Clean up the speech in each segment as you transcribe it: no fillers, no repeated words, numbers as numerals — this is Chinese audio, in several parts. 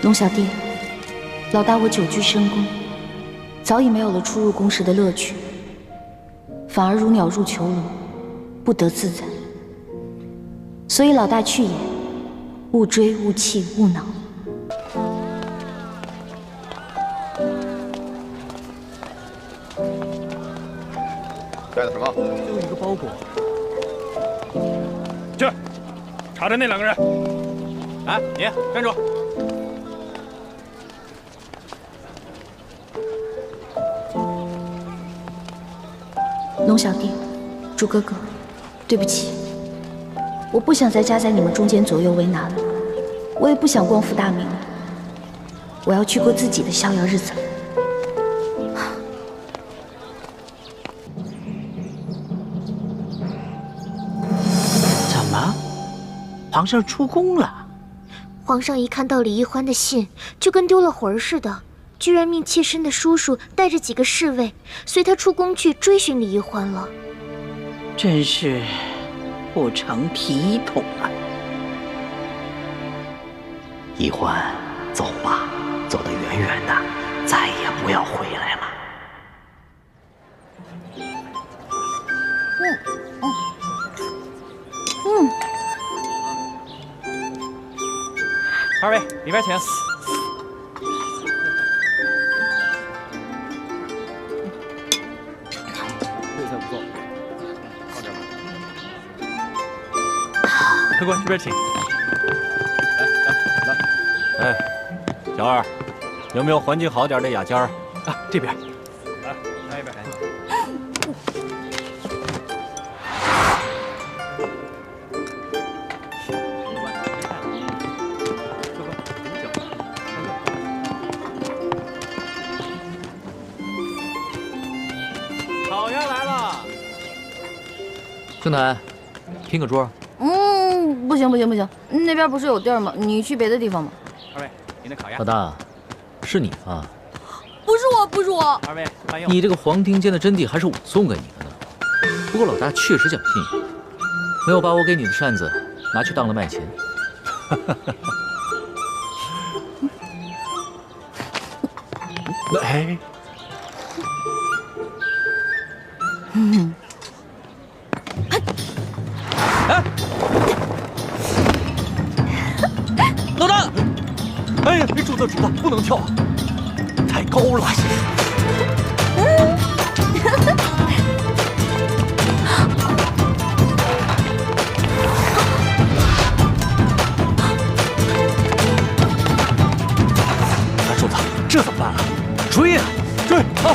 龙小弟，老大我久居深宫，早已没有了出入宫时的乐趣，反而如鸟入囚笼，不得自在。所以老大去也，勿追勿气勿恼。带的什么？就一个包裹。去，查查那两个人。哎，你站住！龙小弟，朱哥哥，对不起，我不想再夹在你们中间左右为难了，我也不想光复大明了，我要去过自己的逍遥日子了。怎么，皇上出宫了？皇上一看到李易欢的信，就跟丢了魂儿似的，居然命妾身的叔叔带着几个侍卫随他出宫去追寻李易欢了。真是不成体统啊！易欢，走吧，走得远远的，再也不要回来了。二位里边请。这菜不错，放这吧。客官这边请。来。哎，小二，有没有环境好点的雅间儿？啊，这边。来，那边。烤鸭来了，兄台，拼个桌。不行，那边不是有地儿吗？你去别的地方吧。二位，您的烤鸭。老大，是你吧？不是我。二位慢用。你这个黄庭坚的真谛还是我送给你的呢。不过老大确实讲信，没有把我给你的扇子拿去当了卖钱。哎。哎，老大！哎呀，主子，不能跳啊，太高了。主子，这怎么办啊？追啊，追！好。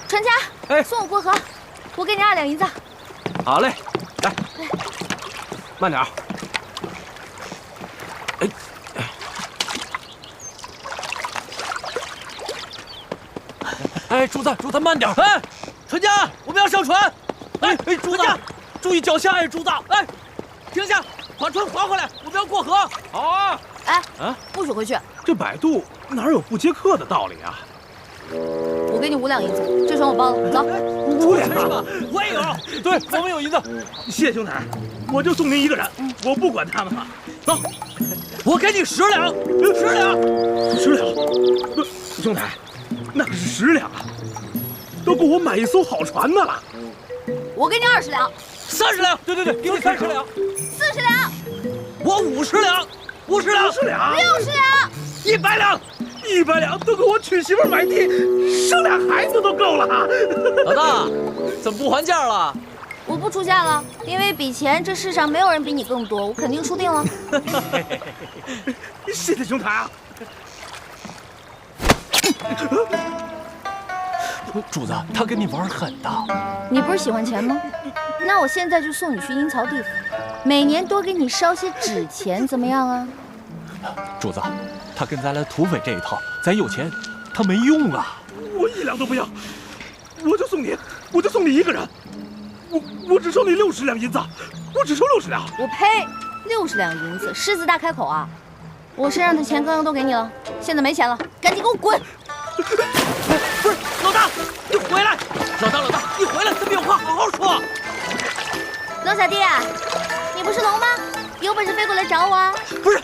传家，哎，送我过河，我给你2两银子。好嘞，来，慢点。哎，主子慢点！哎，船家，我们要上船！哎，主子，注意脚下！哎，主子，哎，停下，把船划回来，我们要过河。好啊！哎，啊，不许回去！这摆渡哪有不接客的道理啊？我给你5两银子，这船我包了，走。5两是吧？我也有，对，我们有银子。谢兄台，我就送您1个人，我不管他们了。走，我给你10两，10两，10两。不，兄台，那可是10两啊，都够我买一艘好船的了。我给你20两，30两，对，给你30两，40两，我50两，50两，60两，60两，100两。100两都够我娶媳妇买地，生俩孩子都够了。老大，怎么不还价了？我不出价了，因为比钱这世上没有人比你更多，我肯定输定了。谢谢兄台啊！主子，他跟你玩狠的。你不是喜欢钱吗？那我现在就送你去阴曹地府，每年多给你烧些纸钱，怎么样啊？主子，他跟咱来土匪这一套，咱有钱，他没用啊。我1两都不要，我就送你1个人。我只收你60两银子，我只收60两。我呸！60两银子，狮子大开口啊！我身上的钱刚刚都给你了，现在没钱了，赶紧给我滚！不是，老大，你回来！老大，你回来，咱们有话好好说。龙小弟啊，你不是龙吗？有本事飞过来找我啊！不是，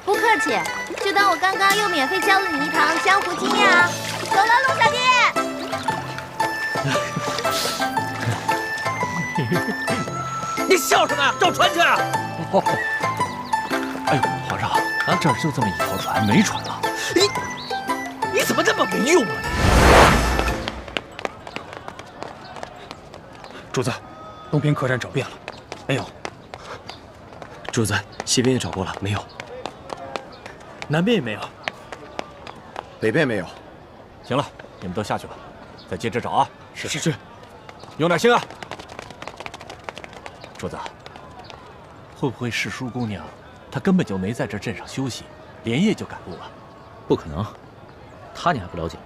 不客气，就当我刚刚又免费教了你一堂江湖经验啊！走了，龙小弟。你笑什么呀？找船去！哎呦，皇上，这儿就这么一条船，没船了。你怎么这么没用啊？主子，东边客栈找遍了，没有。主子，西边也找过了，没有。南边也没有。北边没有。行了，你们都下去吧，再接着找啊。是。用点心啊。主子，会不会是舒姑娘，她根本就没在这镇上休息，连夜就赶路了？不可能，她你还不了解吗？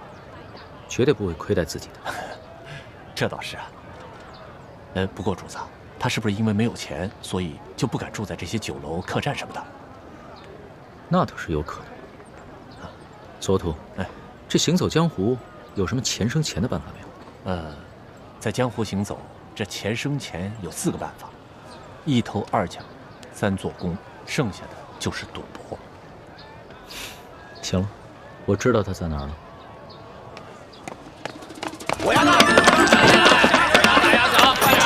绝对不会亏待自己的。这倒是啊。不过主子，她是不是因为没有钱，所以就不敢住在这些酒楼、客栈什么的？那倒是有可能。索图，这行走江湖有什么钱生钱的办法没有？在江湖行走，这钱生钱有4个办法：1偷2抢，3做工，剩下的就是赌博。行了，我知道他在哪儿了。我要大家走，快点啊！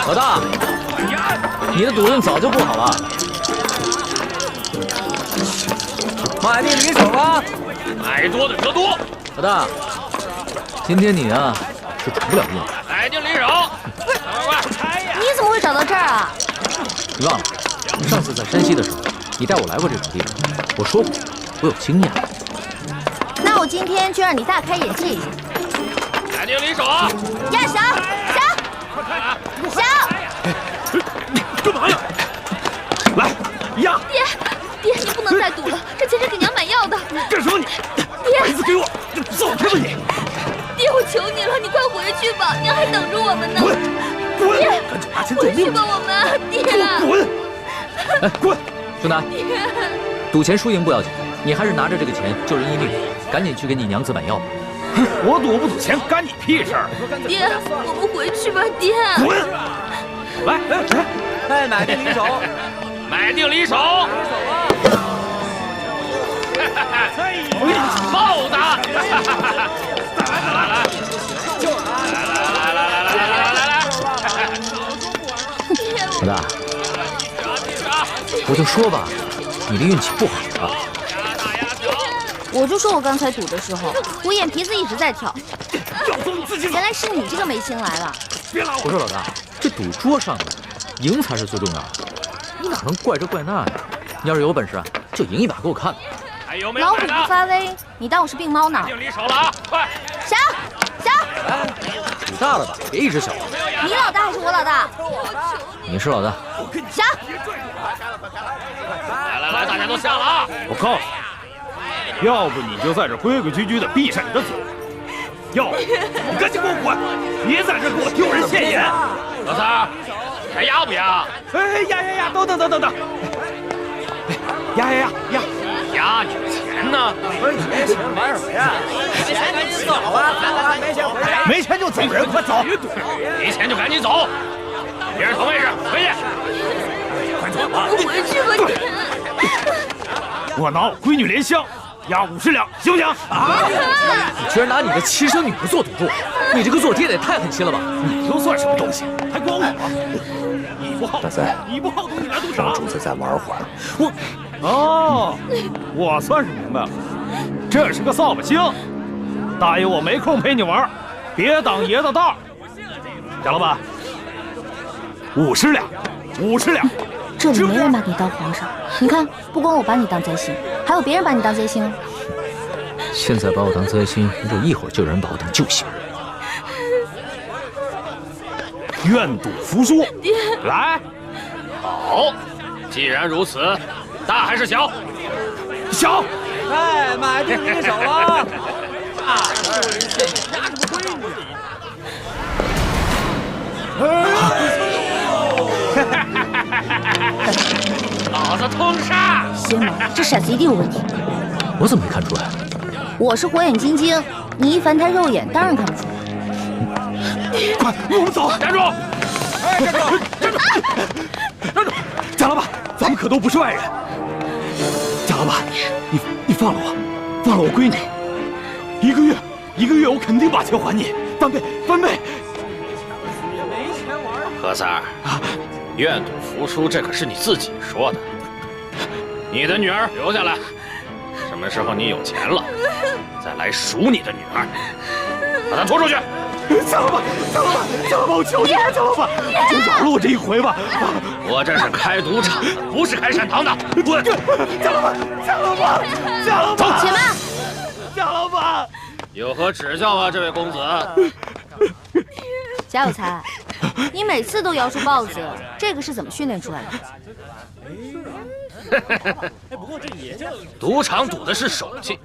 老大，你的赌运早就不好了。买定离手吧，买多的得多。老大，今天你啊是出不了运。买定离手。你怎么会找到这儿啊？你忘了，上次在山西的时候，你带我来过这种地方，我说过，我有经验。那我今天就让你大开眼界一下。买定离手。呀，小，干嘛呀？来，压！爹，你不能再赌了，这钱是给娘买药的。干什么你？爹，把椅子给我，走开吧你！爹，我求你了，你快回去吧，娘还等着我们呢。滚！爹，赶紧拿钱走回去命！吧，我们。爹，滚！哎，滚！兄弟，赌钱输赢不要紧，你还是拿着这个钱救人一命，赶紧去给你娘子买药吧。我赌不赌钱干你屁事儿！爹，我们回去吧，爹。滚！来，买定离手，买定离手。豹子！老大，我就说吧，你的运气不好啊。我就说我刚才赌的时候，我眼皮子一直在跳。原来是你这个眉星来了。我说老大，这赌桌上的赢才是最重要的，你哪能怪这怪那呀？你要是有本事啊，就赢一把给我看。还有没有老虎不发威，你当我是病猫呢？定离手了啊！快！小，赌大了吧，别一直小。你老大还是我老大？你是老大。小，来，大家都下了啊！我告诉你，要不你就在这规规矩矩的闭上你的嘴，要不你赶紧给我滚，别在这给我丢人现眼。老三，还压不压？哎，压，等，压，压你的钱呢？没钱玩什么呀？没钱赶紧走啊！没钱回家。没钱就走人，快走！没钱就赶紧走，别人同位置，回去。快走吧！我回去吧，爹。我拿我闺女莲香押50两，行不行？啊！你居然拿你的亲生女儿做赌注，你这个做爹的也太狠心了吧！你又算什么东西？还管我？你不好，大三，你不好赌，你来赌啥？让主子再玩会儿。我算是明白了，这是个扫把星。大爷，我没空陪你玩，别当爷的道。贾老板，50两。这里没人把你当皇上，你看，不光我把你当贼星，还有别人把你当贼星。现在把我当贼星，不一会儿就有人把我当救星。愿赌服输，来。好，既然如此，大还是小？小。哎，买定离手了。救人现眼，压什么闺女？老子通杀！邪魔，这骰子一定有问题。我怎么没看出来？我是火眼金睛，你一凡胎肉眼，当然看不出来。快，我们走！站住！哎，站住！站住！站住！贾老板，咱们可都不是外人。贾老板，你放了我，放了我闺女。一个月，我肯定把钱还你，翻倍，翻倍。何三儿，愿赌服输，这可是你自己说的。你的女儿留下来，什么时候你有钱了，再来赎你的女儿。把她拖出去！贾老板，我求你了，贾老板，就饶了我这一回吧。我这是开赌场的，不是开善堂的。滚！贾老板，走，且慢！贾老板，有何指教啊，这位公子？贾有才，你每次都摇出豹子，这个是怎么训练出来的？赌场赌的是手气，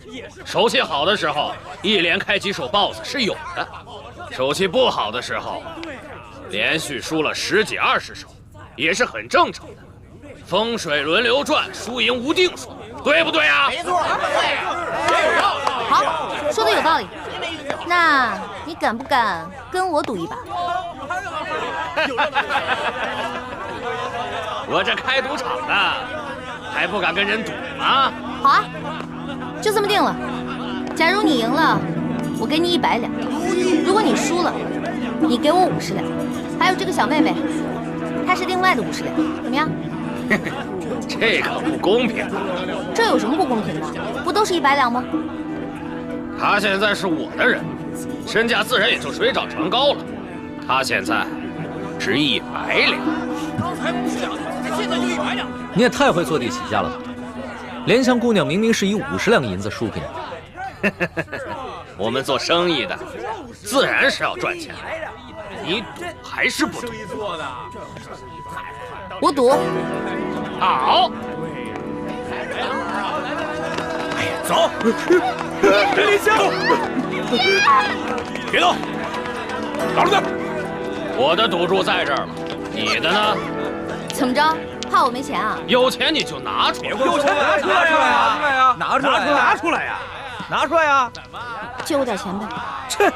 手气好的时候，一连开几手豹子是有的；手气不好的时候，连续输了10几20手，也是很正常的。风水轮流转，输赢无定数，对不对啊？没错，对。好，说的有道理。那你敢不敢跟我赌一把？我这开赌场的，还不敢跟人赌吗？好啊，就这么定了。假如你赢了，我给你100两；如果你输了，你给我50两。还有这个小妹妹，她是另外的50两，怎么样？这可不公平。这有什么不公平的？不都是100两吗？她现在是我的人，身价自然也就水涨船高了。她现在值100两。刚才50两，现在就100两。你也太会坐地起价了吧！莲香姑娘明明是以50两银子输给你。我们做生意的，自然是要赚钱。你赌还是不赌？我赌。好。哎呀，走！莲香，别动，打住点！我的赌注在这儿了，你的呢？怎么着？怕我没钱啊？有钱你就拿出来。有钱拿出来呀！拿出来呀！拿出来呀！借我点钱呗。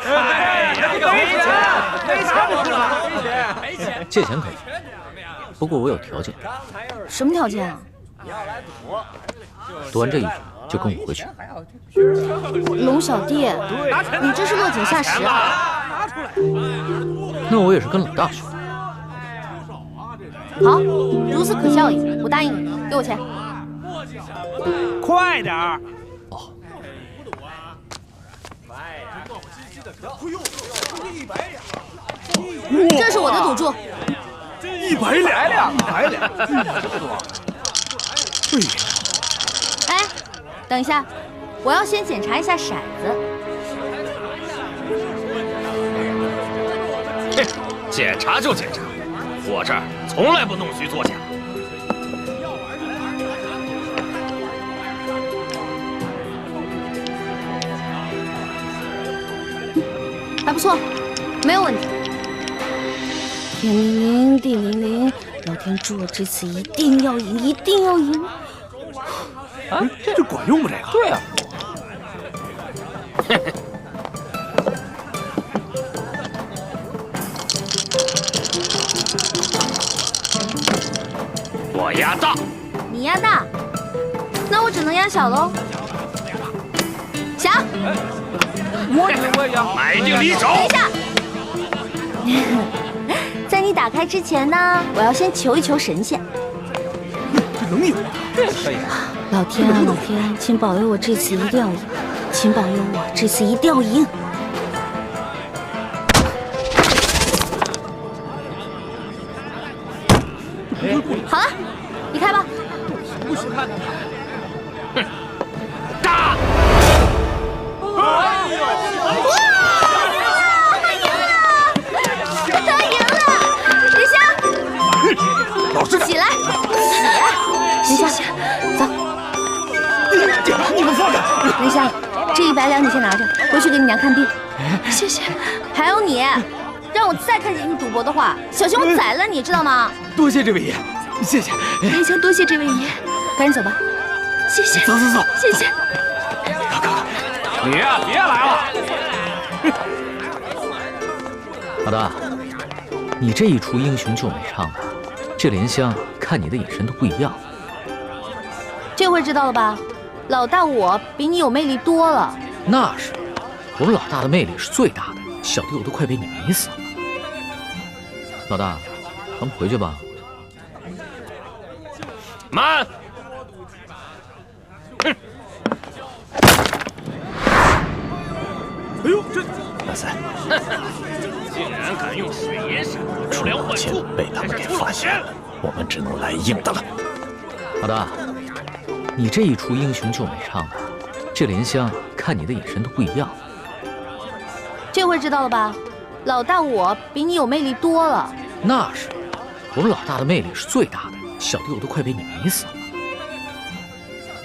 哎呀，这个没钱不出来，没钱。借钱可以，不过我有条件。什么条件啊？赌完这一局就跟我回去。龙小弟，你这是落井下石啊！那我也是跟老大学。好，如此可笑也，我答应你，给我钱。快点儿！哦。这是我的赌注。100两，这么多。哎，等一下，我要先检查一下骰子。哼，检查就检查，我这儿从来不弄虚作假。还不错，没有问题。天灵灵，地灵灵，老天祝我这次一定要赢，一定要赢！啊，这管用吗？这个？对啊。我压大，你压大，那我只能压小喽。小，我也压，买定离手。等一下，在你打开之前呢，我要先求一求神仙。这能赢吗？这可以。老天啊，老天，请保佑我这次一定要赢，请保佑我这次一定要赢。好了，你开吧。不许看！哼，大！哇！他赢了！莲香，老实点，起来，起来！莲香，走。你们放开！莲香，这100两你先拿着，回去给你娘看病。谢谢。还有你，让我再看见你赌博的话，小心我宰了你，知道吗？多谢这位爷，谢谢。莲香，多谢这位爷，赶紧走吧。谢谢。走。谢谢。你呀，别来了。老大，你这一出英雄救美唱的，这莲香看你的眼神都不一样。这回知道了吧？老大我比你有魅力多了。那是，我们老大的魅力是最大的，小弟我都快被你迷死了。老大，咱们回去吧。慢！哼！哎呦，这大赛，竟然敢用水银闪不良幻术，被他们给发现了，我们只能来硬的了。老大，你这一出英雄救美唱的，这莲香看你的眼神都不一样。这回知道了吧？老大我比你有魅力多了。那是，我们老大的魅力是最大的，小弟我都快被你迷死了。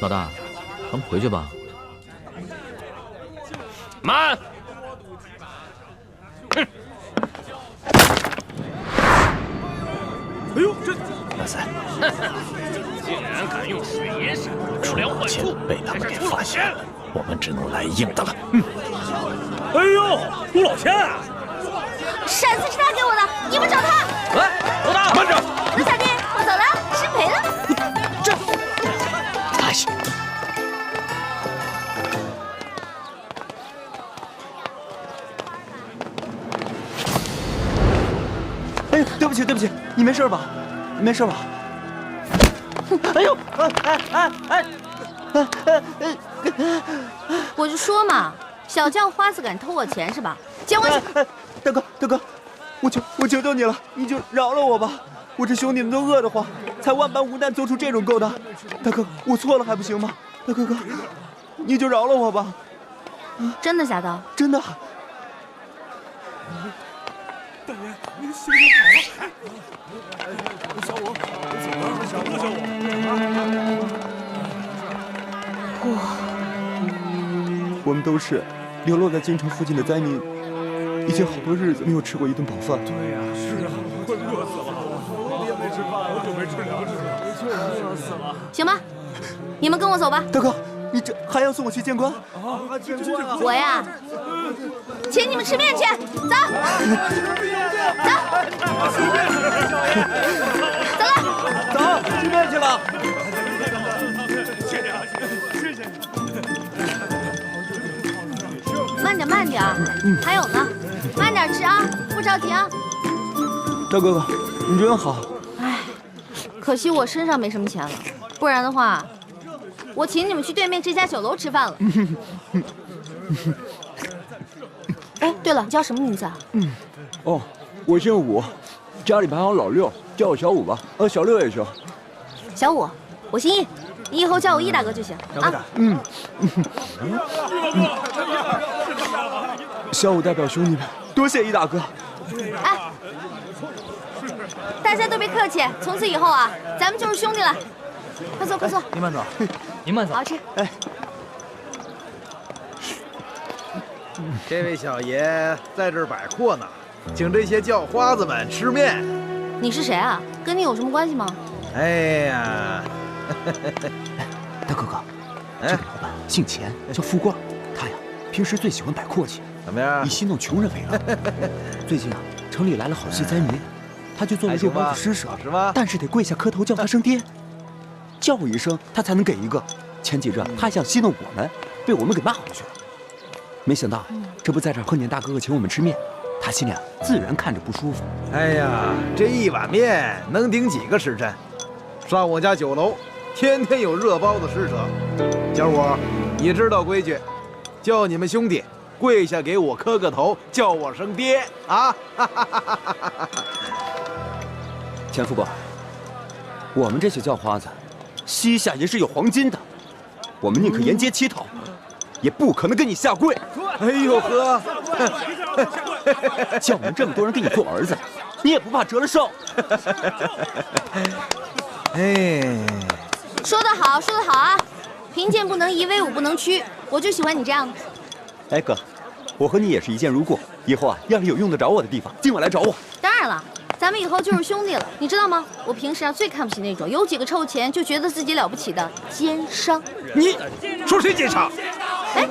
老大，咱们回去吧。慢！哼！哎呦，这大赛，竟然敢用水银闪不良幻术，被他们给发现了，我们只能来硬的了。哎呦，陆老千啊！骰子是他给我的，你们找他。来，老大，慢着！陆小弟，我走了，失陪了。这，哎呀！哎呦，对不起，对不起，你没事吧？没事吧？哎呦，我就说嘛，小叫花子敢偷我钱是吧？捡回去！大哥，大哥，我求求你了，你就饶了我吧！我这兄弟们都饿得慌，才万般无奈做出这种勾当。大哥，我错了还不行吗？大哥哥，你就饶了我吧！真的假的？真的。大爷，您心里好。小五，小五。我们都是流落在京城附近的灾民，已经好多日子没有吃过一顿饱饭。对呀，是啊，快饿死了，我也没吃饭，好久没吃粮食了，饿死了。行吧，你们跟我走吧。大哥，你这还要送我去见官？啊，见官啊！我呀，请你们吃面去，走，走，走了，走，吃面去了。谢谢。慢点，慢点，还有呢，慢点吃啊，不着急啊。赵哥哥，你真好。哎，可惜我身上没什么钱了，不然的话，我请你们去对面这家酒楼吃饭了。哎，对了，你叫什么名字啊？哦，我姓武，家里排行老六，叫我小武吧。小六也行。小武，我姓易，你以后叫我易大哥就行啊。小武代表兄弟们，多谢易大哥。哎，大家都别客气，从此以后啊，咱们就是兄弟了。快坐，快坐。您慢走，您慢走。好吃。哎，这位小爷在这儿摆阔呢，请这些叫花子们吃面。你是谁啊？跟你有什么关系吗？哎呀，大哥哥，这个老板姓钱，叫富贵，他呀平时最喜欢摆阔气，怎么样？以戏弄穷人为乐。最近啊，城里来了好些灾民，他就作为肉包子施舍，是吗？但是得跪下磕头叫他声爹，叫我一声他才能给一个。前几日他还想戏弄我们，被我们给骂回去了。没想到这不在这儿贺年大哥哥请我们吃面，他心里啊自然看着不舒服。哎呀，这一碗面能顶几个时辰？上我家酒楼，天天有热包子施舍。小五，你知道规矩，叫你们兄弟跪下给我磕个头，叫我声爹啊！钱富贵，我们这些叫花子，膝下也是有黄金的，我们宁可沿街乞讨，也不可能跟你下跪。哎呦呵，叫我们这么多人给你做儿子，你也不怕折了寿？哎，说得好，说得好啊！贫贱不能移，威武不能屈，我就喜欢你这样的。哎哥，我和你也是一见如故，以后啊，要是有用得着我的地方，尽管来找我。当然了，咱们以后就是兄弟了，你知道吗？我平时啊最看不起那种有几个臭钱就觉得自己了不起的奸商。你说谁奸商？哎，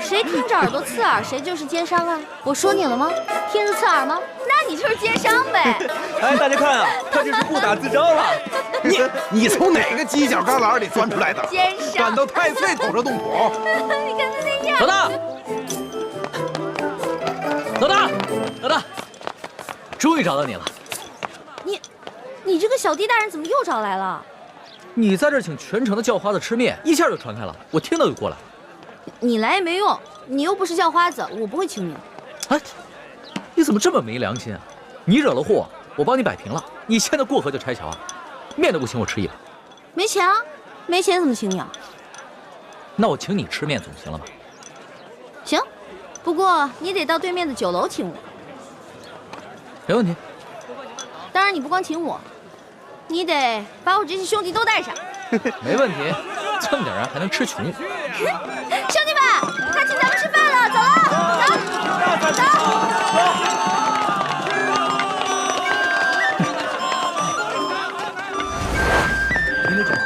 谁听着耳朵刺耳，谁就是奸商啊！我说你了吗？听着刺耳吗？那你就是奸商呗！哎，大家看啊，他这是不打自招了。你从哪个犄角旮旯里钻出来的？奸商！敢到太岁头上动土！你看他那样。老大，老大，老大，终于找到你了。你这个小弟大人怎么又找来了？你在这请全城的叫花子吃面，一下就传开了，我听到就过来。你来也没用，你又不是叫花子，我不会请你。哎，你怎么这么没良心啊？你惹了祸，我帮你摆平了，你现在过河就拆桥啊？面都不请我吃一碗。没钱啊，没钱怎么请你啊？那我请你吃面总行了吧？行，不过你得到对面的酒楼请我。没问题。当然你不光请我，你得把我这些兄弟都带上。没问题，这么点人还能吃穷？兄弟们，他请咱们吃饭了，走了，走。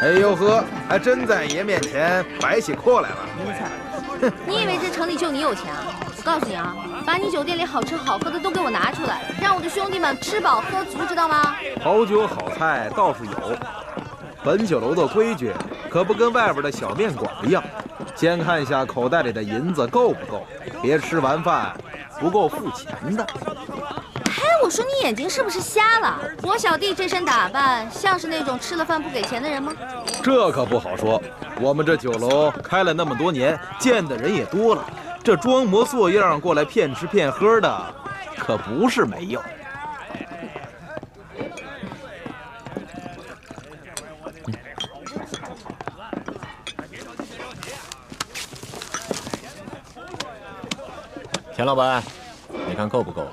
哎呦呵，还真在爷面前摆起阔来了。你以为这城里就你有钱啊？我告诉你啊，把你酒店里好吃好喝的都给我拿出来，让我的兄弟们吃饱喝足，知道吗？好酒好菜倒是有，本酒楼的规矩可不跟外边的小面馆一样，先看一下口袋里的银子够不够，别吃完饭不够付钱的。嘿，我说你眼睛是不是瞎了？我小弟这身打扮像是那种吃了饭不给钱的人吗？这可不好说，我们这酒楼开了那么多年，见的人也多了，这装模作样过来骗吃骗喝的可不是没有。田老板，你看够不够？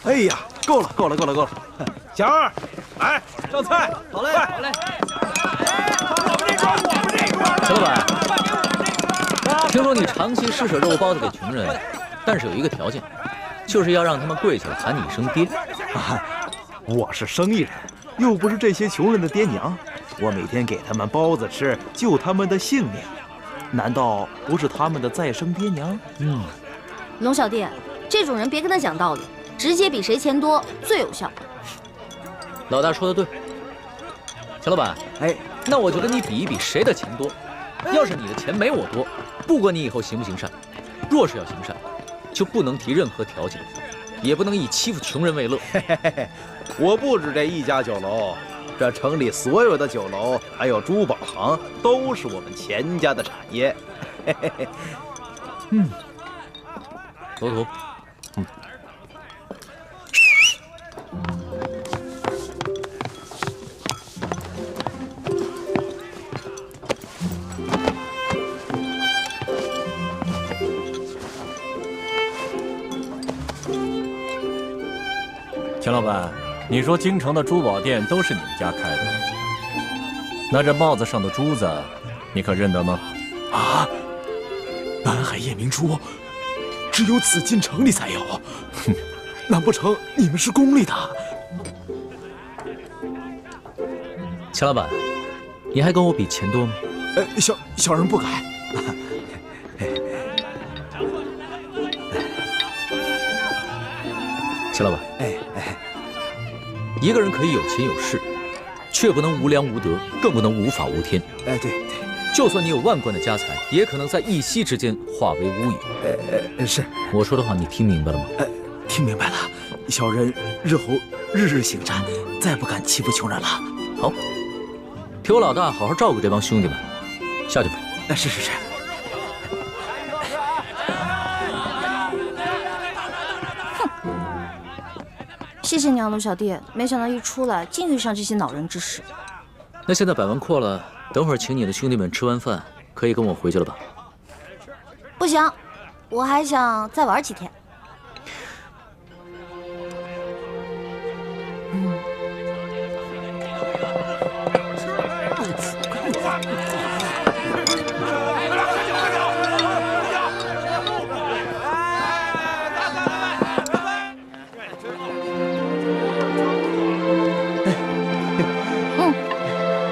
哎呀，够了，够了，够了，够了！小二，来上菜。好嘞，好嘞。陈老板，听说你长期施舍肉包子给穷人，但是有一个条件，就是要让他们跪下来喊你一声爹。我是生意人，又不是这些穷人的爹娘，我每天给他们包子吃，救他们的性命，难道不是他们的再生爹娘？龙小弟，这种人别跟他讲道理，直接比谁钱多最有效。老大说的对，钱老板，那我就跟你比一比谁的钱多。要是你的钱没我多，不管你以后行不行善，若是要行善，就不能提任何条件，也不能以欺负穷人为乐。我不止这一家酒楼，这城里所有的酒楼还有珠宝行，都是我们钱家的产业。罗图，钱老板，你说京城的珠宝店都是你们家开的，那这帽子上的珠子，你可认得吗？啊，南海夜明珠，只有紫禁城里才有。难不成你们是宫里的？钱老板，你还跟我比钱多吗？小人不敢。钱老板，一个人可以有钱有势，却不能无良无德，更不能无法无天。对，就算你有万贯的家财，也可能在一夕之间化为乌有。是。我说的话你听明白了吗？听明白了。小人日后日日行善，再不敢欺负穷人了。好，替我老大好好照顾这帮兄弟们，下去吧。是。谢谢你啊，龙小弟，没想到一出来竟遇上这些恼人之事。那现在摆完阔了，等会儿请你的兄弟们吃完饭，可以跟我回去了吧？不行，我还想再玩几天。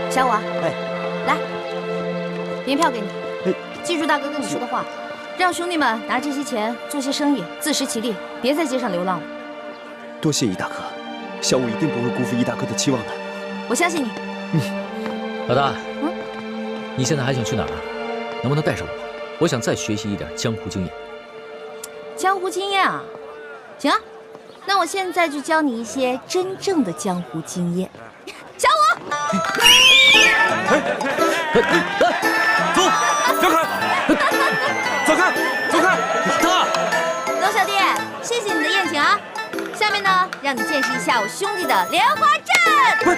小五，来，银票给你。记住大哥跟你说的话，让兄弟们拿这些钱做些生意，自食其力，别在街上流浪了。多谢易大哥，小五一定不会辜负易大哥的期望的。我相信你。老大，你现在还想去哪儿？能不能带上我？我想再学习一点江湖经验。江湖经验啊，行啊，那我现在就教你一些真正的江湖经验。小五，走，让开，走开，走开，他。龙小弟，谢谢你的宴请啊。下面呢，让你见识一下我兄弟的莲花阵。不是，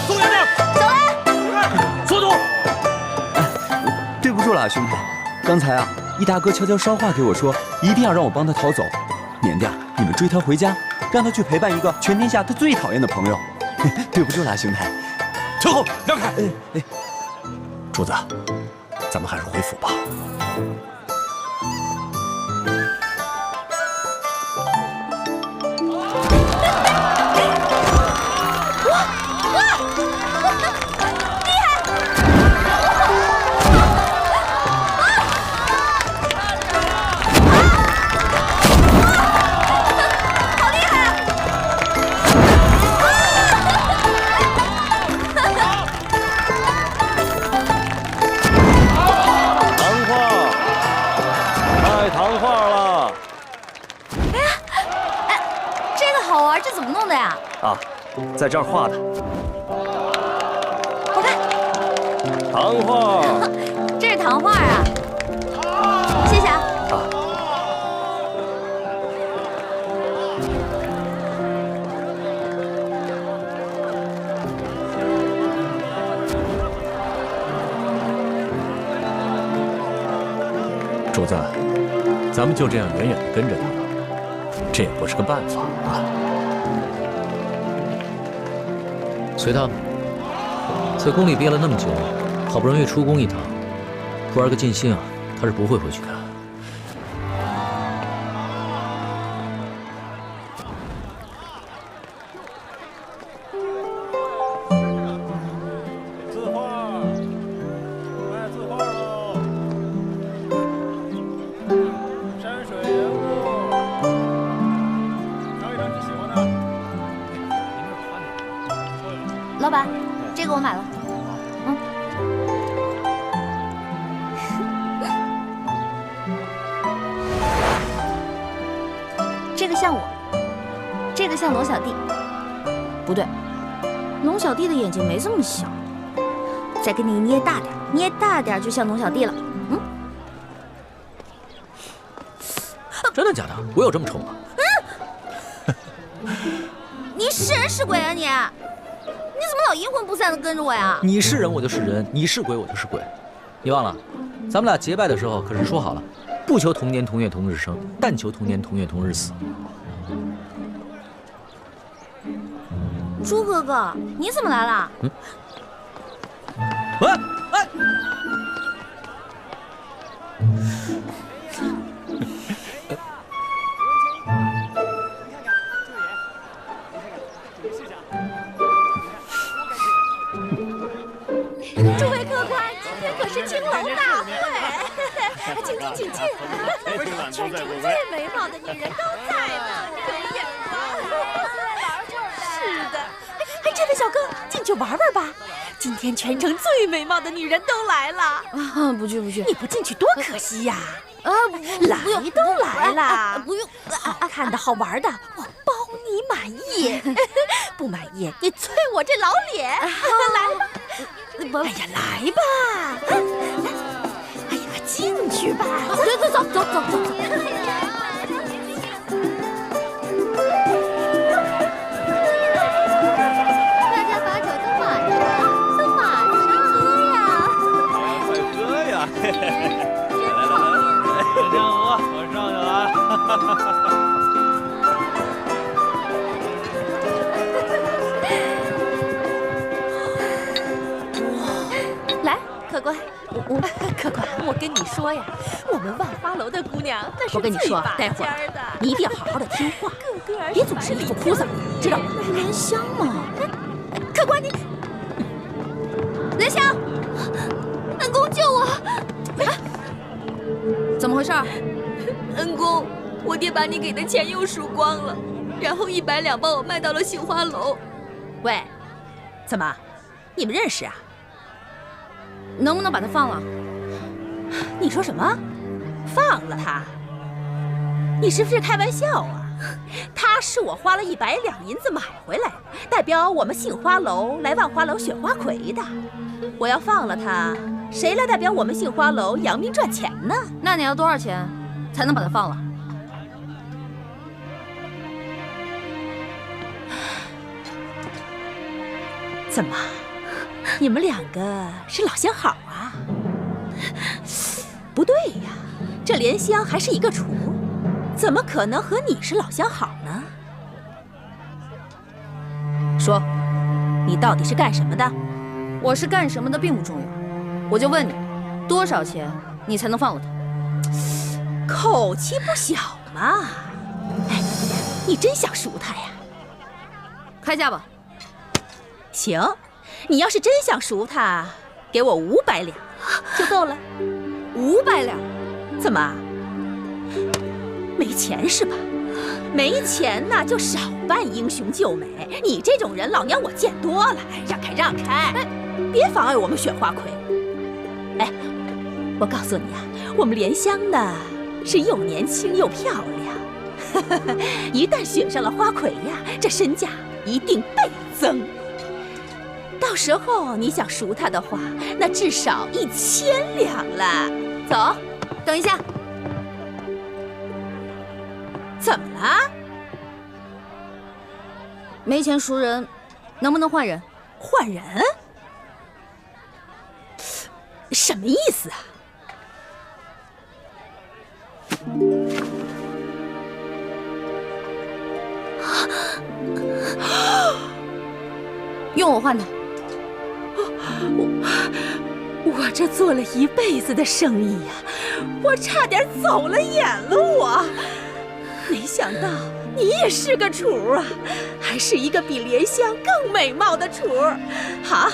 走远点，走了，速度。对不住了，兄弟，刚才啊，易大哥悄悄捎话给我说，一定要让我帮他逃走，免得你们追他回家，让他去陪伴一个全天下他最讨厌的朋友。对不住了，兄弟。退后，让开。主子，咱们还是回府吧。啊，在这儿画的。我看。糖画。这是糖画啊，谢谢啊。主子，咱们就这样远远地跟着他，这也不是个办法啊。随他吧，在宫里憋了那么久，好不容易出宫一趟，不玩个尽兴啊，他是不会回去的。字画，卖字画喽！山水人物，挑一张你喜欢的。老板，这个我买了。这个像我，这个像龙小弟。不对，龙小弟的眼睛没这么小。再给你捏大点，捏大点就像龙小弟了。真的假的？我有这么丑吗？你是人是鬼啊你？你怎么老阴魂不散的跟着我呀？你是人我就是人，你是鬼我就是鬼。你忘了，咱们俩结拜的时候可是说好了，不求同年同月同日生，但求同年同月同日死。猪哥哥，你怎么来了？哎！诸位客官，今天可是青楼大会，请进，请进。全城最美貌的女人都在呢，有眼吧？是的，哎，真的，小哥，进去玩玩吧。今天全城最美貌的女人都来了。啊，不去不去，你不进去多可惜呀！来不都来了，不用。看到好玩的，我包你满意。不满意，你啐我这老脸。来吧。哎呀，来吧！哎呀，进去吧！走。大家把酒都马上喝呀！快喝呀！来，别这样喝，我上去了。客官，客官，我跟你说呀，我们万花楼的姑娘那是我跟你说，待会儿你一定要好好的听话，别总是一副哭丧，知道吗？莲香吗？客官你，莲香，恩公救我！怎么回事？恩公，我爹把你给的钱又输光了，然后100两帮我卖到了杏花楼。喂，怎么，你们认识啊？能不能把他放了？你说什么？放了他？你是不是开玩笑啊？他是我花了100两银子买回来的，代表我们杏花楼来万花楼选花魁的。我要放了他，谁来代表我们杏花楼扬名赚钱呢？那你要多少钱才能把他放了？怎么，你们2个是老相好啊？不对呀，这莲香还是一个厨，怎么可能和你是老相好呢？说，你到底是干什么的？我是干什么的并不重要，我就问你，多少钱你才能放了他？口气不小嘛！哎，你真想赎他呀？开价吧。行，你要是真想赎他，给我500两就够了。500两？怎么？没钱是吧？没钱那就少扮英雄救美。你这种人，老娘我见多了。让开，让开！哎，别妨碍我们选花魁。哎，我告诉你啊，我们莲香呢是又年轻又漂亮，一旦选上了花魁呀，这身价一定倍增。到时候你想赎她的话，那至少1000两了。走，等一下。怎么了？没钱赎人，能不能换人？换人？什么意思啊？用我换他。我这做了一辈子的生意呀，我差点走了眼了我。没想到你也是个厨啊，还是一个比莲香更美貌的厨。好，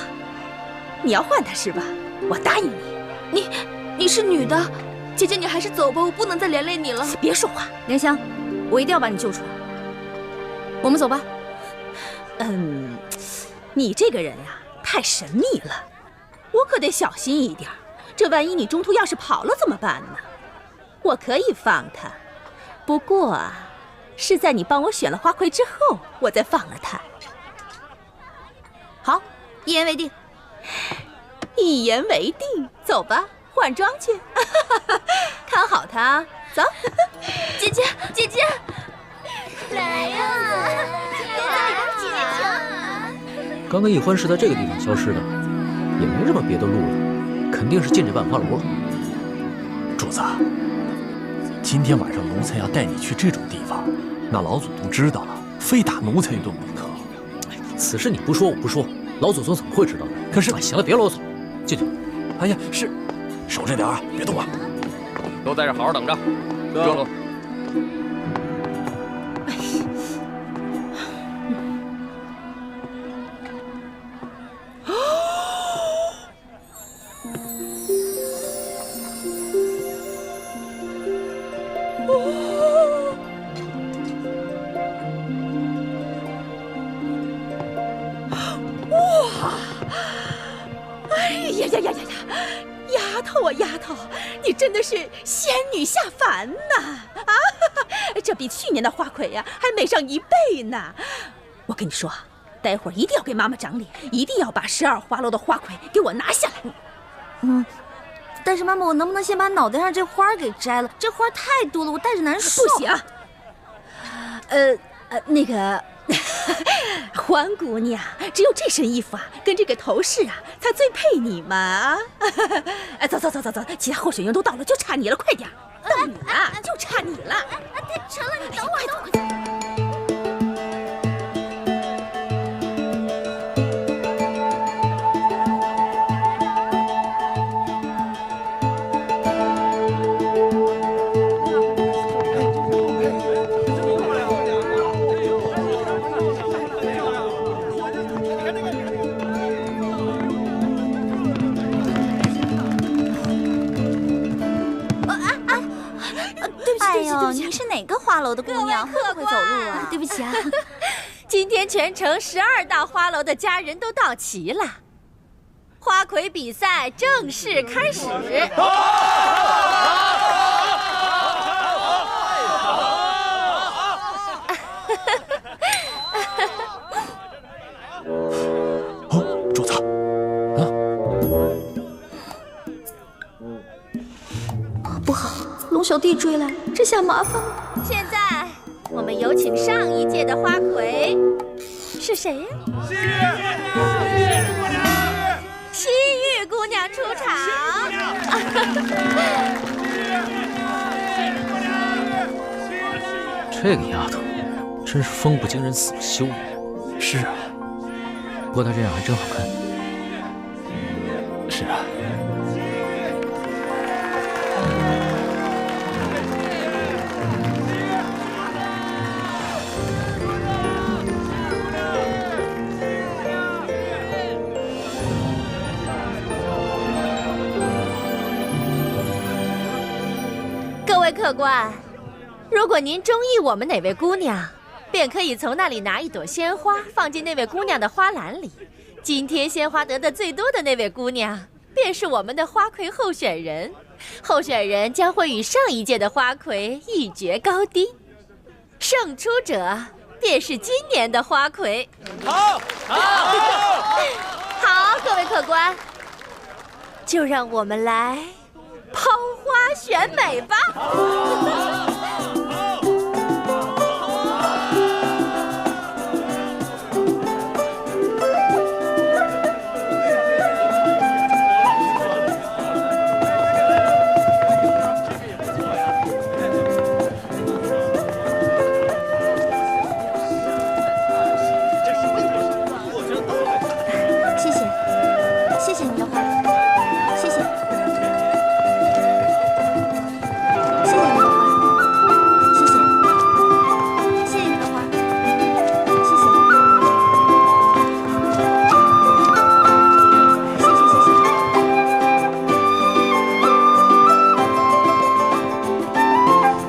你要换她是吧？我答应你。你是女的，姐姐你还是走吧，我不能再连累你了。别说话，莲香，我一定要把你救出来。我们走吧。你这个人呀，太神秘了，我可得小心一点。这万一你中途要是跑了怎么办呢？我可以放他，不过啊，是在你帮我选了花魁之后，我再放了他。好，一言为定。一言为定，走吧，换装去。看好他，走。姐姐，姐姐，来呀！刚刚易欢是在这个地方消失的，也没什么别的路了，肯定是进这万花楼了。主子，今天晚上奴才要带你去这种地方，那老祖宗知道了，非打奴才一顿不可。此事你不说我不说，老祖宗怎么会知道呢？可是，行了，别啰嗦，进去。哎呀，是，守着点啊，别动啊！都在这好好等着，热络。丫头，你真的是仙女下凡呐！啊，这比去年的花魁呀还美上1倍呢！我跟你说，待会儿一定要给妈妈长脸，一定要把12花楼的花魁给我拿下来。但是妈妈，我能不能先把脑袋上这花给摘了？这花太多了，我戴着难受。不行。那个。欢姑娘，只有这身衣服啊，跟这个头饰啊，才最配你嘛！走，其他候选人都到了，就差你了，快点！到你了，就差你了！成了，你等会儿。哦，你是哪个花楼的姑娘？会不会走路啊？对不起啊。今天全城12道花楼的佳人都到齐了，花魁比赛正式开始。主子，不好，龙小弟追来，这下麻烦了。现在我们有请上一届的花魁，是谁呀？西域姑娘出场。这个丫头，真是风不惊人死不休。是啊，不过她这样还真好看。是啊。各位客官，如果您中意我们哪位姑娘，便可以从那里拿一朵鲜花放进那位姑娘的花篮里。今天鲜花得的最多的那位姑娘，便是我们的花魁候选人。候选人将会与上一届的花魁一决高低，胜出者便是今年的花魁。好，好，各位客官，就让我们来抛花选美吧。谢谢你的花，谢谢。谢谢你的花，谢谢。谢谢你的花，谢谢。谢谢谢谢。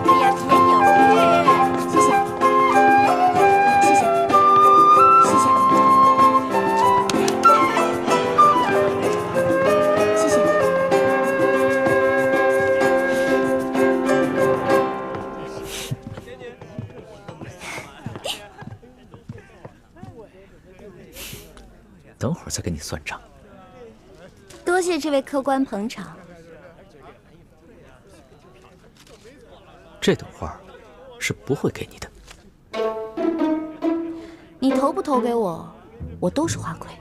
哎呀，甜有玉，谢谢。谢谢。谢谢。等会儿再跟你算账。多谢这位客官捧场。这朵花是不会给你的。你投不投给我，我都是花魁。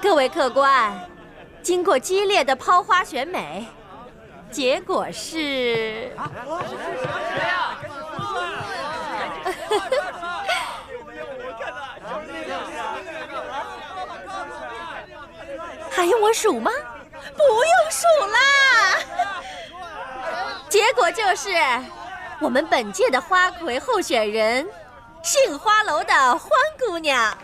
各位客官，经过激烈的抛花选美，结果是……还用我数吗？不用数啦！结果就是我们本届的花魁候选人，杏花楼的欢姑娘。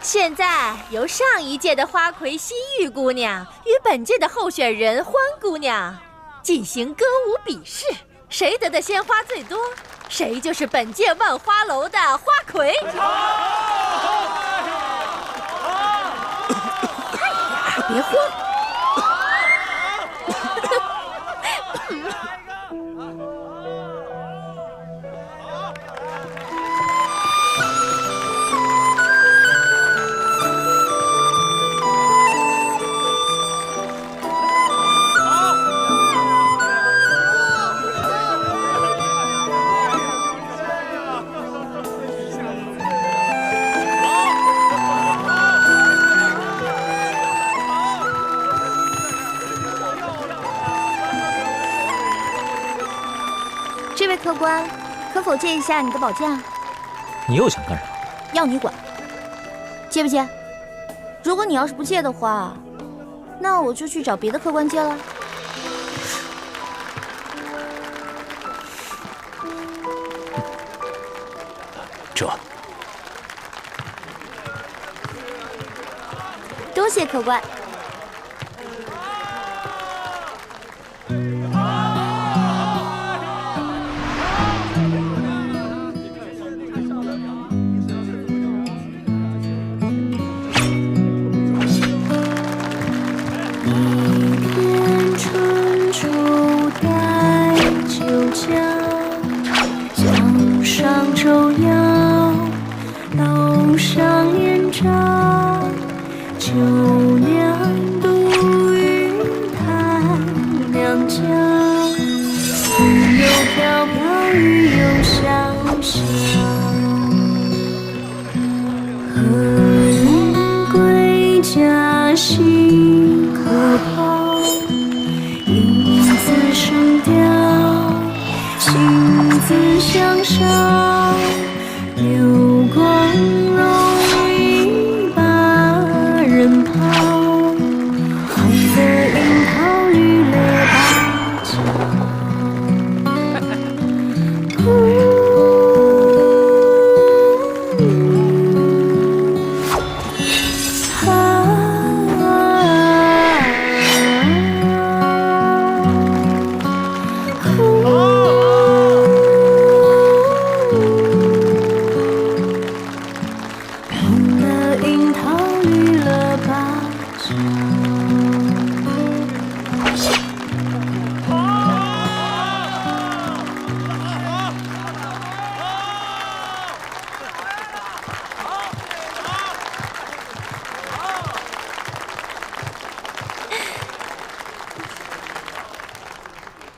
现在由上一届的花魁西域姑娘与本届的候选人欢姑娘进行歌舞比试，谁得的鲜花最多，谁就是本届万花楼的花魁。别慌。这位客官，可否借一下你的宝剑？你又想干什么？要你管。借不借？如果你要是不借的话，那我就去找别的客官借了。这，多谢客官。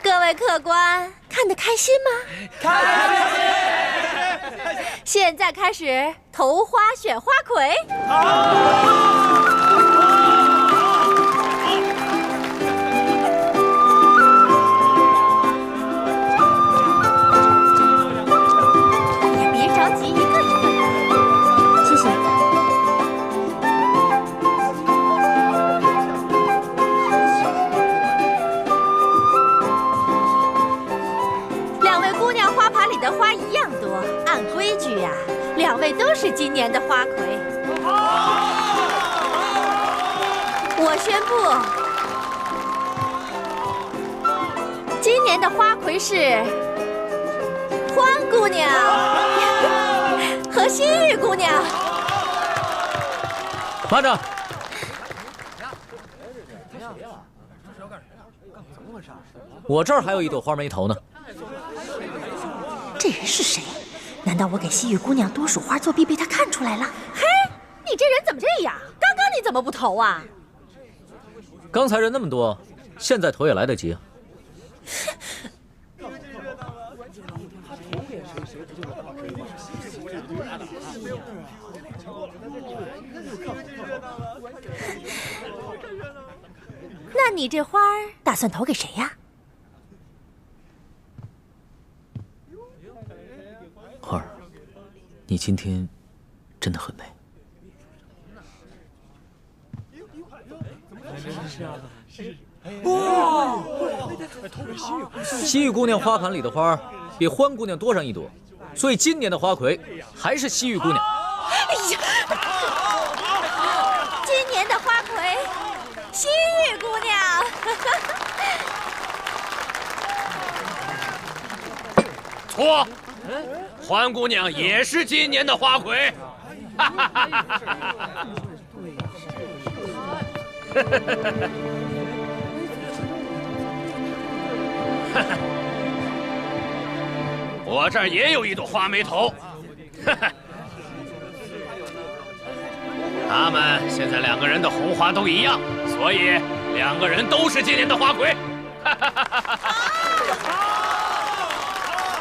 各位客官，看得开心吗？开心！现在开始投花选花魁。别着急，一个一个来。谢谢。两位姑娘花盘里的花一样多，按规矩呀，两位都是今年的花魁。我宣布，今年的花魁是欢姑娘和西域姑娘。慢着！我这儿还有一朵花没投呢。这人是谁？难道我给西域姑娘多数花作弊被他看出来了？嘿，你这人怎么这样？刚刚你怎么不投啊？刚才人那么多，现在投也来得及啊。那你这花儿打算投给谁呀？花儿，你今天真的很美。哇！西域姑娘花盘里的花比欢姑娘多上一朵，所以今年的花魁还是西域姑娘。哎呀！今年的花魁，西域姑娘。错，欢姑娘也是今年的花魁。我这儿也有一朵花没投，他们现在两个人的红花都一样，所以两个人都是今年的花魁。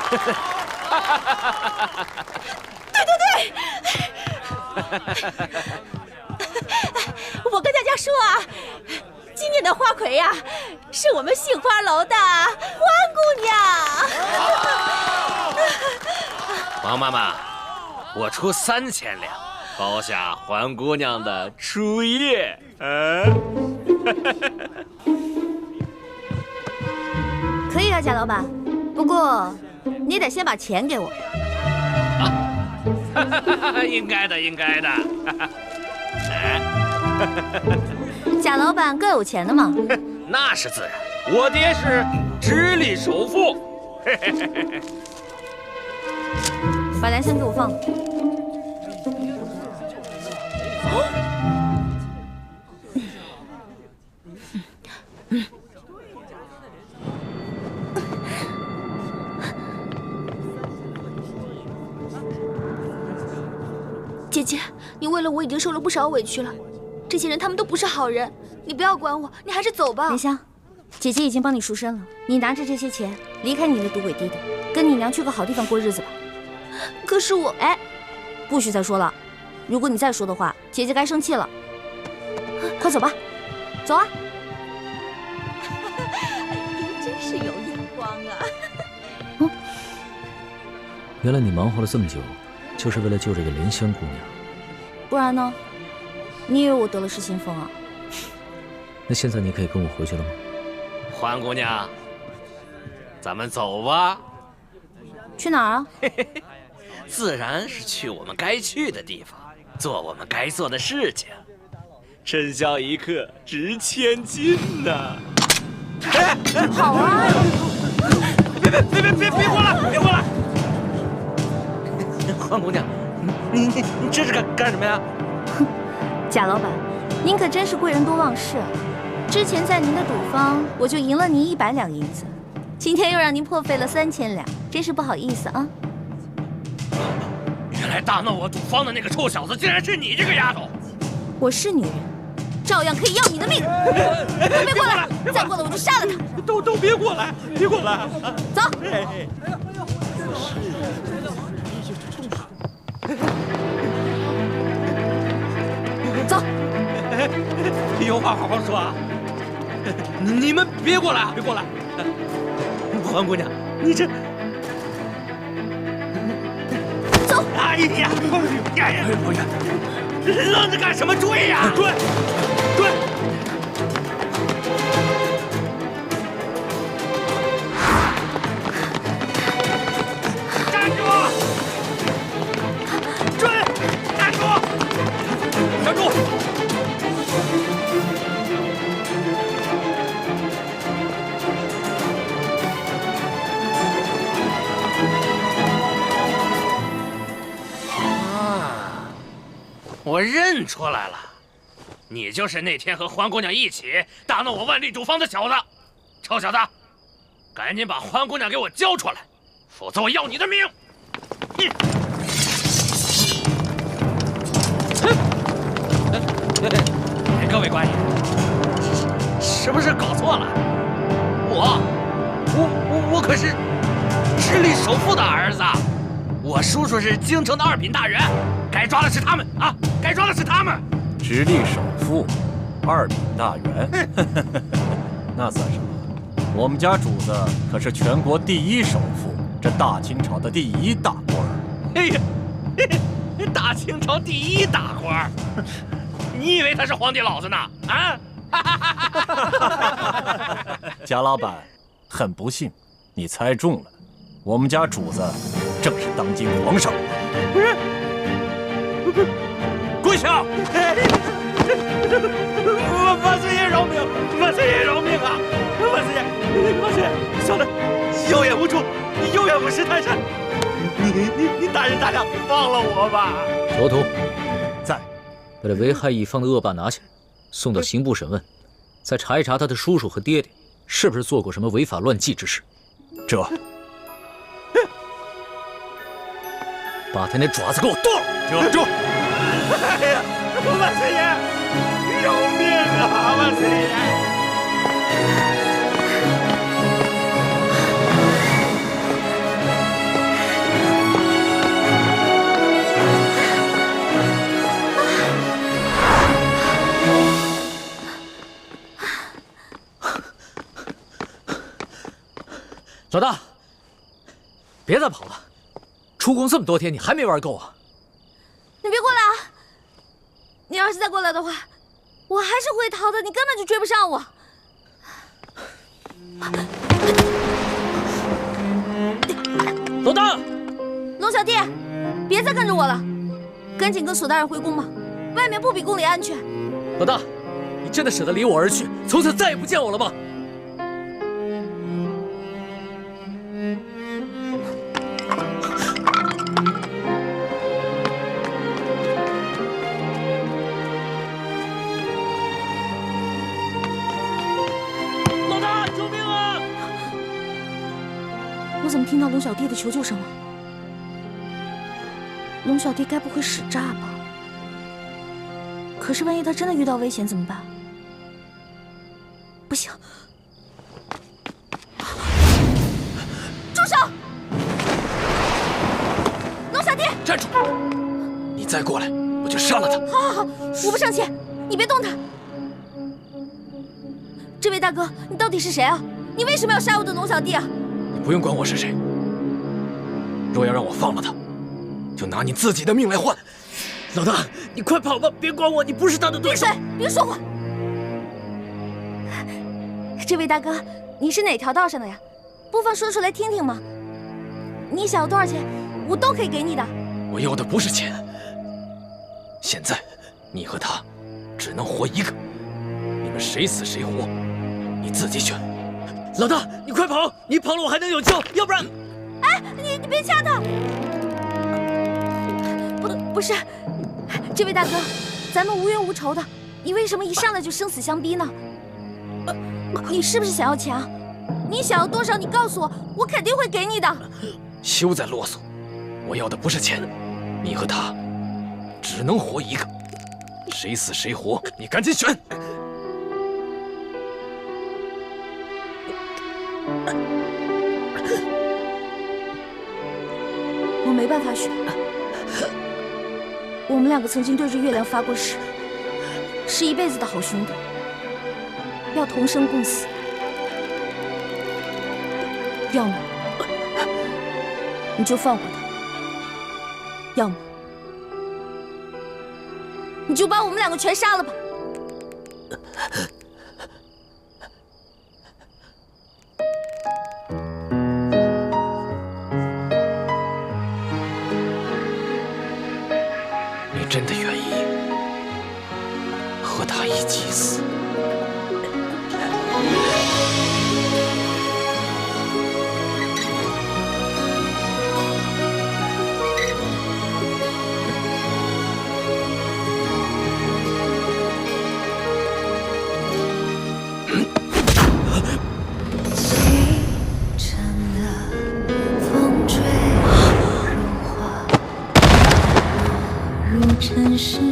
对对对，我跟大家说啊，今年的花魁呀，是我们杏花楼的欢姑娘。王妈妈，我出3000两，包下环姑娘的初夜。可以啊，贾老板，不过你得先把钱给我。应该的，应该的。贾老板够有钱的嘛？那是自然，我爹是直隶首富。把蓝箱给我放了。姐姐，你为了我已经受了不少委屈了。这些人他们都不是好人，你不要管我，你还是走吧。莲香，姐姐已经帮你赎身了，你拿着这些钱离开你的赌鬼爹爹，跟你娘去个好地方过日子吧。可是我……哎，不许再说了，如果你再说的话，姐姐该生气了。快走吧，走啊！您真是有眼光啊！原来你忙活了这么久，就是为了救这个莲香姑娘。不然呢？你以为我得了失心疯啊？那现在你可以跟我回去了吗？环姑娘，咱们走吧。去哪儿啊？自然是去我们该去的地方，做我们该做的事情。真笑一刻值千金呐！好啊！别过来！别过来！环姑娘，你这是干什么呀？贾老板，您可真是贵人多忘事啊！之前在您的赌坊，我就赢了您100两银子，今天又让您破费了3000两，真是不好意思啊！原来大闹我赌坊的那个臭小子，竟然是你这个丫头！我是女人，照样可以要你的命！都别过来！再过来我就杀了他！都别过来！别过来！走！走！有话好好说啊！你们别过来啊！别过来！环姑娘，你这……走！哎呀！老爷，愣着干什么？追呀！追！站住！追！站住！站住！我认出来了，你就是那天和环姑娘一起大闹我万利赌坊的小子。臭小子，赶紧把环姑娘给我交出来，否则我要你的命！各位官爷，是不是搞错了？我可是直隶首富的儿子，我叔叔是京城的2品大员，该抓的是他们啊！该抓的是他们。直隶首富，2品大员，那算什么？我们家主子可是全国第1首富，这大清朝的第1大官儿。哎呀，大清朝第1大官儿，你以为他是皇帝老子呢？啊！贾老板，很不幸，你猜中了，我们家主子正是当今皇上。跪下！万岁爷饶命！万岁爷饶命啊！万岁爷，小的有眼无珠，有眼无识泰山，你大人大量，放了我吧！囚徒在，把这危害一方的恶霸拿起来，送到刑部审问，再查一查他的叔叔和爹爹是不是做过什么违法乱纪之事。这，把他那爪子给我剁了！遮住！哎呀，万岁爷，饶命啊！万岁爷！老大，别再跑了！出宫这么多天，你还没玩够啊？你别过来啊！你要是再过来的话，我还是会逃的，你根本就追不上我。老大，龙小弟，别再跟着我了，赶紧跟索大人回宫吧，外面不比宫里安全。老大，你真的舍得离我而去，从此再也不见我了吗？老大，救命啊！我怎么听到龙小弟的求救声了？龙小弟该不会使诈吧？可是万一他真的遇到危险怎么办？不行！住手！龙小弟，站住！你再过来，我就杀了他！好好好，我不生气，你别动他。这位大哥，你到底是谁啊？你为什么要杀我的龙小弟啊？你不用管我是谁。若要让我放了他，就拿你自己的命来换。老大，你快跑吧，别管我，你不是他的对手。闭嘴，别说话。这位大哥，你是哪条道上的呀？不妨说出来听听嘛。你想要多少钱，我都可以给你的。我要的不是钱。现在，你和他只能活一个，你们谁死谁活，你自己选。老大，你快跑！你跑了我还能有救，要不然……哎，你别掐他！不是，这位大哥，咱们无冤无仇的，你为什么一上来就生死相逼呢？你是不是想要钱啊？你想要多少，你告诉我，我肯定会给你的。休再啰嗦，我要的不是钱，你和他只能活一个，谁死谁活，你赶紧选。我没办法选。我们两个曾经对着月亮发过誓，是一辈子的好兄弟，要同生共死。要么你就放过他，要么你就把我们两个全杀了吧。真的愿意和他一起死？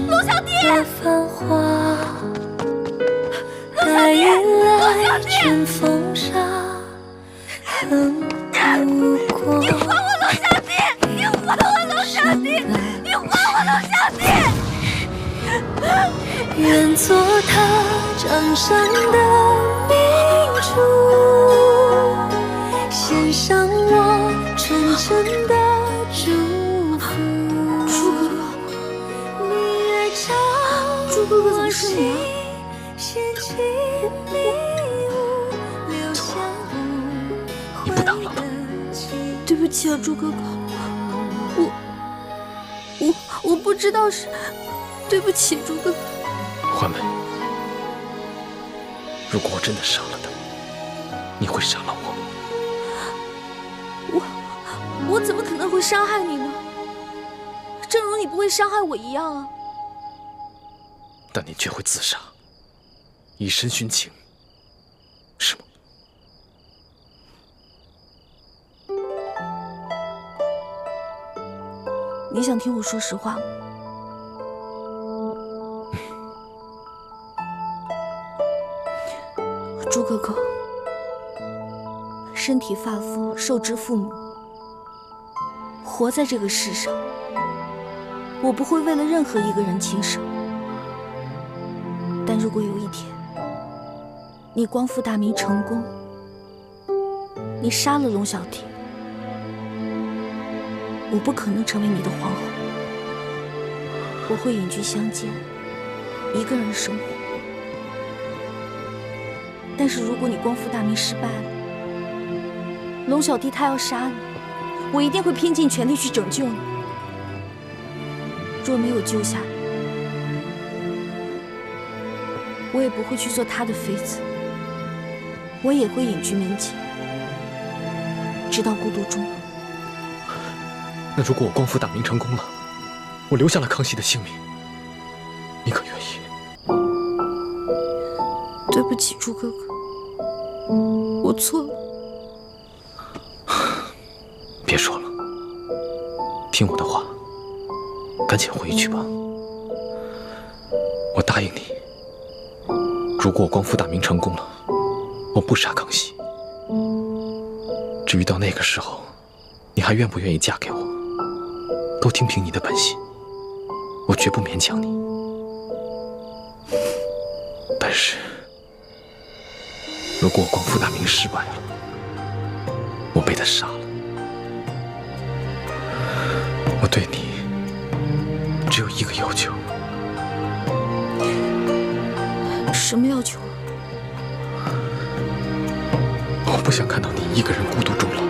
龙小弟，繁华带引来春风沙，恨不过。你还我龙小弟！你还我龙小弟！你还我龙小弟！愿做他掌上的明珠，献上我纯真的祝福。朱哥哥，怎么是你啊？你不打了吗？对不起啊，朱哥哥，我不知道是，对不起，朱哥哥。欢梅，如果我真的杀了他，你会杀了我吗？我怎么可能会伤害你呢？正如你不会伤害我一样啊。但你却会自杀，以身殉情，是吗？你想听我说实话吗？朱哥哥，身体发肤受之父母，活在这个世上，我不会为了任何一个人轻生。但如果有一天，你光复大明成功，你杀了龙小弟，我不可能成为你的皇后，我会远居乡间，一个人生活。但是如果你光复大明失败了，龙小弟他要杀你，我一定会拼尽全力去拯救你。若没有救下你，我也不会去做他的妃子，我也会隐居民间，直到孤独终老。那如果我光复大明成功了，我留下了康熙的性命，你可愿意？对不起，朱哥哥，我错了。别说了，听我的话，赶紧回去吧。我答应你，如果我光复大明成功了，我不杀康熙。至于到那个时候，你还愿不愿意嫁给我，都听凭你的本心，我绝不勉强你。但是，如果我光复大明失败了，我被他杀了，我对你只有一个要求。什么要求？我不想看到你一个人孤独终老。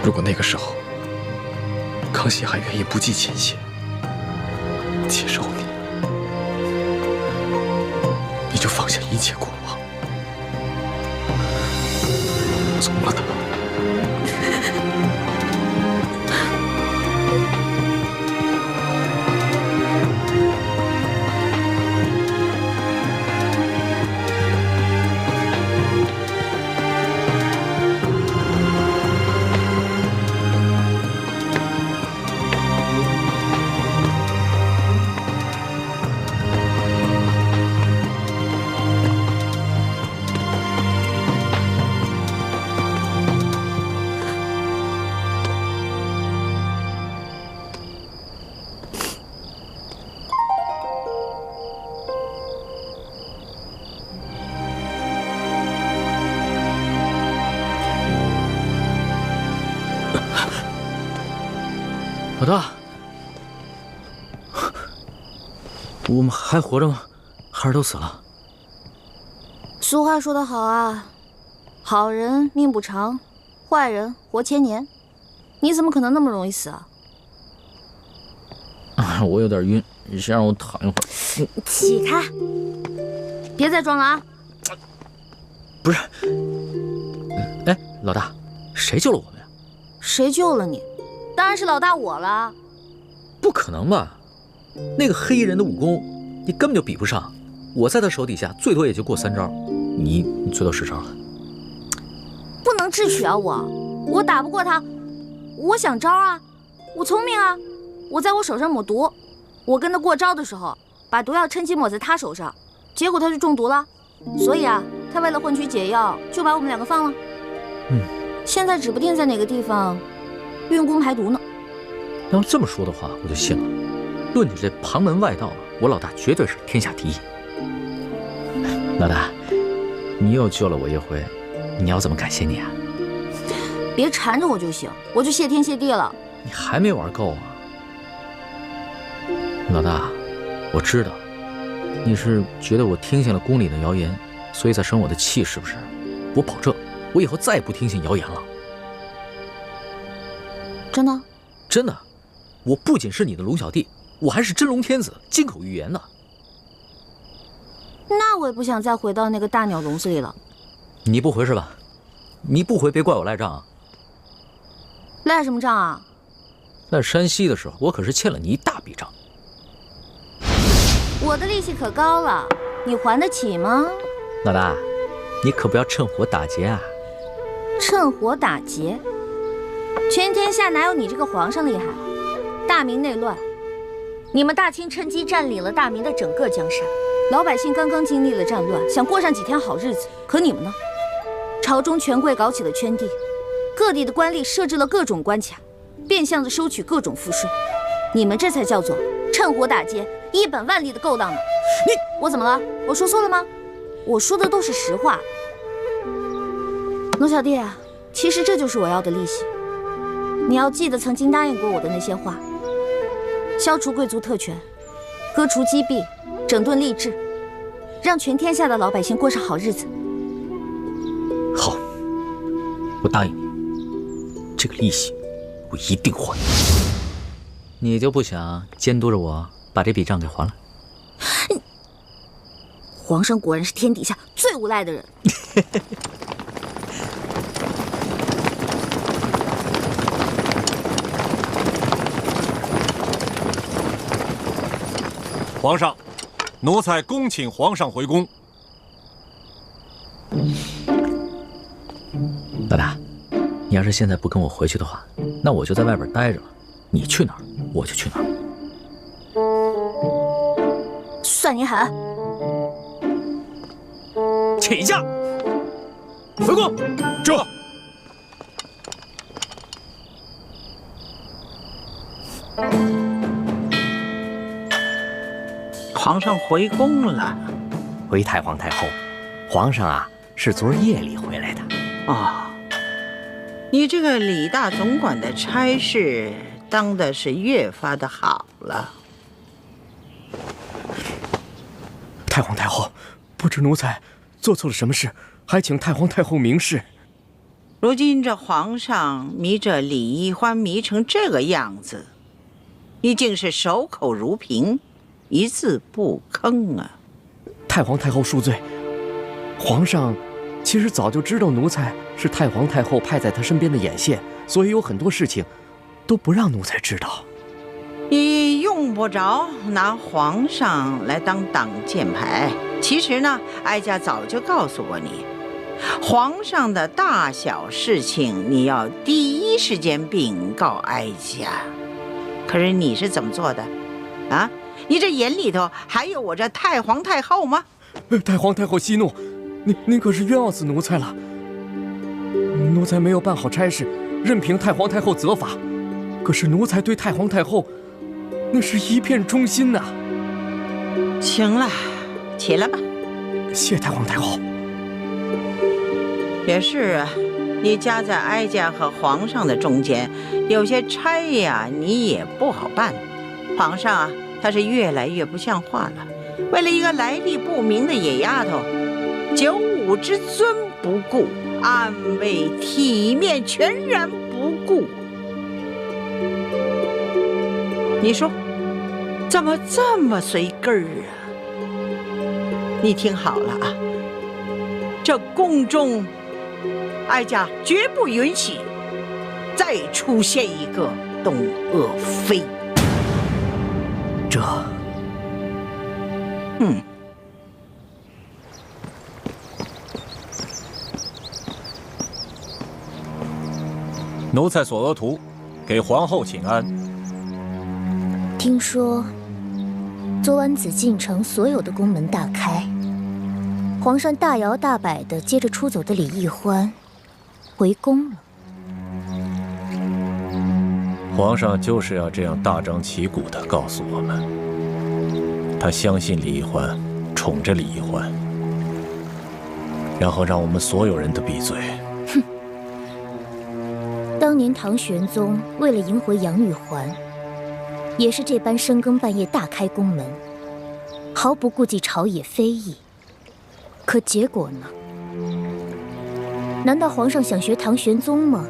如果那个时候，康熙还愿意不计前嫌接受你，你就放下一切过往，从了他。老大，我们还活着吗？还是都死了？俗话说得好啊，好人命不长，坏人活千年。你怎么可能那么容易死啊？我有点晕，你先让我躺一会儿。起开，别再装了啊！不是，哎，老大，谁救了我们呀？谁救了你？当然是老大我了。不可能吧？那个黑衣人的武功，你根本就比不上。我在他手底下，最多也就过3招，你最多10招了。不能智取啊！我打不过他，我想招啊，我聪明啊，我在我手上抹毒，我跟他过招的时候，把毒药趁机抹在他手上，结果他就中毒了。所以啊，他为了换取解药，就把我们2个放了。现在指不定在哪个地方运功排毒呢。要这么说的话，我就信了。论你这旁门外道，我老大绝对是天下第一。老大，你又救了我一回，你要怎么感谢你啊？别缠着我就行，我就谢天谢地了。你还没玩够啊？老大，我知道你是觉得我听信了宫里的谣言，所以才生我的气，是不是？我保证，我以后再也不听信谣言了。真的？真的，我不仅是你的龙小弟，我还是真龙天子，金口玉言的。那我也不想再回到那个大鸟笼子里了。你不回是吧？你不回，别怪我赖账啊。赖什么账啊？在山西的时候，我可是欠了你一大笔账。我的利息可高了，你还得起吗？老大，你可不要趁火打劫啊！趁火打劫？全天下哪有你这个皇上厉害？大明内乱，你们大清趁机占领了大明的整个江山，老百姓刚刚经历了战乱，想过上几天好日子，可你们呢？朝中权贵搞起了圈地，各地的官吏设置了各种关卡，变相的收取各种赋税，你们这才叫做趁火打劫，一本万利的勾当呢！我怎么了？我说错了吗？我说的都是实话。龙小弟啊，其实这就是我要的利息。你要记得曾经答应过我的那些话，消除贵族特权，割除积弊，整顿吏治，让全天下的老百姓过上好日子。好，我答应你，这个利息我一定还。你就不想监督着我把这笔账给还了？皇上果然是天底下最无赖的人。皇上，奴才恭请皇上回宫。老大，你要是现在不跟我回去的话，那我就在外边待着了。你去哪儿，我就去哪儿。算你狠！起驾，回宫。这。皇上回宫了。回太皇太后，皇上啊是昨儿夜里回来的。哦，你这个李大总管的差事当的是越发的好了。太皇太后，不知奴才做错了什么事，还请太皇太后明示。如今这皇上迷着李易欢迷成这个样子，你竟是守口如瓶，一字不吭啊！太皇太后恕罪，皇上其实早就知道奴才是太皇太后派在他身边的眼线，所以有很多事情都不让奴才知道。你用不着拿皇上来当挡箭牌。其实呢，哀家早就告诉过你，皇上的大小事情你要第一时间禀告哀家。可是你是怎么做的？啊？你这眼里头还有我这太皇太后吗？太皇太后息怒，您可是冤枉死奴才了。奴才没有办好差事，任凭太皇太后责罚。可是奴才对太皇太后那是一片忠心呐。行了，起来吧。谢太皇太后。也是啊，你夹在哀家和皇上的中间，有些差呀，你也不好办。皇上啊，他是越来越不像话了。为了一个来历不明的野丫头，九五之尊不顾，安危体面全然不顾。你说，怎么这么随根儿啊？你听好了啊，这宫中，哀家绝不允许再出现一个董鄂妃。这，奴才索额图，给皇后请安。听说昨晚紫禁城所有的宫门大开，皇上大摇大摆地接着出走的李易欢回宫了。皇上就是要这样大张旗鼓地告诉我们，他相信李易欢，宠着李易欢，然后让我们所有人都闭嘴。哼！当年唐玄宗为了迎回杨玉环，也是这般深更半夜大开宫门，毫不顾忌朝野非议。可结果呢？难道皇上想学唐玄宗吗？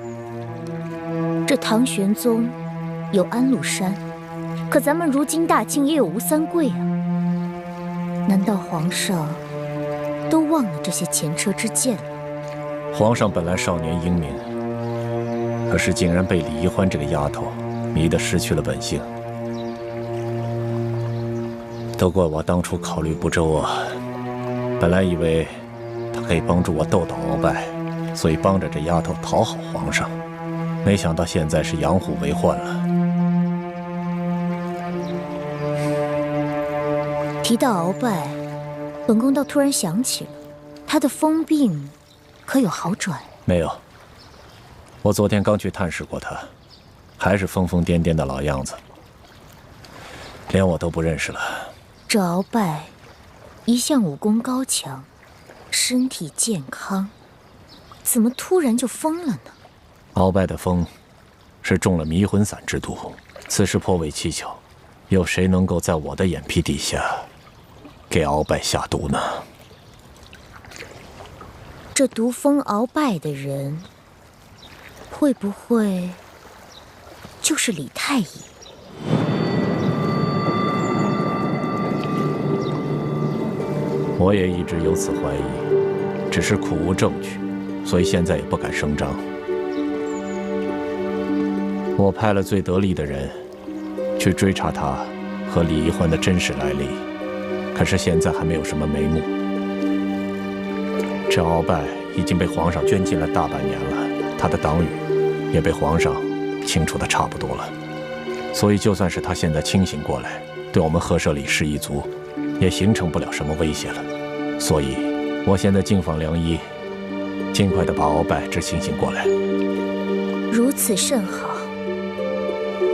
这唐玄宗有安禄山，可咱们如今大清也有吴三桂啊。难道皇上都忘了这些前车之鉴了？皇上本来少年英明，可是竟然被李易欢这个丫头迷得失去了本性。都怪我当初考虑不周啊！本来以为她可以帮助我斗倒鳌拜，所以帮着这丫头讨好皇上。没想到现在是养虎为患了。提到鳌拜，本宫倒突然想起了，他的疯病可有好转？没有，我昨天刚去探视过他，还是疯疯癫癫的老样子，连我都不认识了。这鳌拜一向武功高强，身体健康，怎么突然就疯了呢？鳌拜的疯是中了迷魂散之毒，此事颇为蹊跷，有谁能够在我的眼皮底下给鳌拜下毒呢？这毒蜂鳌拜的人，会不会就是李太医？我也一直有此怀疑，只是苦无证据，所以现在也不敢声张。我派了最得力的人去追查他和李易欢的真实来历，可是现在还没有什么眉目。这鳌拜已经被皇上圈禁了大半年了，他的党羽也被皇上清除的差不多了，所以就算是他现在清醒过来，对我们赫舍李氏一族也形成不了什么威胁了。所以，我现在敬访良医，尽快的把鳌拜治清醒过来。如此甚好。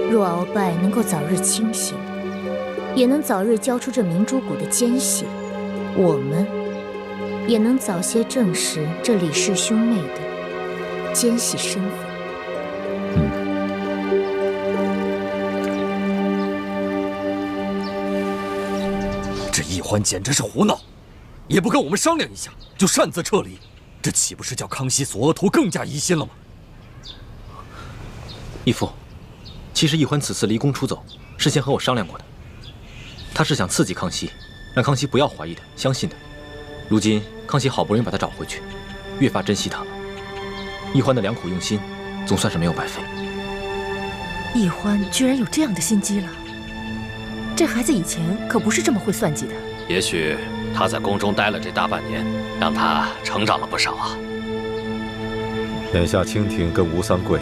若鳌拜能够早日清醒，也能早日交出这明珠谷的奸细，我们也能早些证实这李氏兄妹的奸细身份。这易欢简直是胡闹，也不跟我们商量一下就擅自撤离，这岂不是叫康熙索额图更加疑心了吗？义父，其实易欢此次离宫出走，事先和我商量过的。他是想刺激康熙，让康熙不要怀疑他，相信他。如今康熙好不容易把他找回去，越发珍惜他了。易欢的良苦用心，总算是没有白费。易欢居然有这样的心机了，这孩子以前可不是这么会算计的。也许他在宫中待了这大半年，让他成长了不少啊。眼下清廷跟吴三桂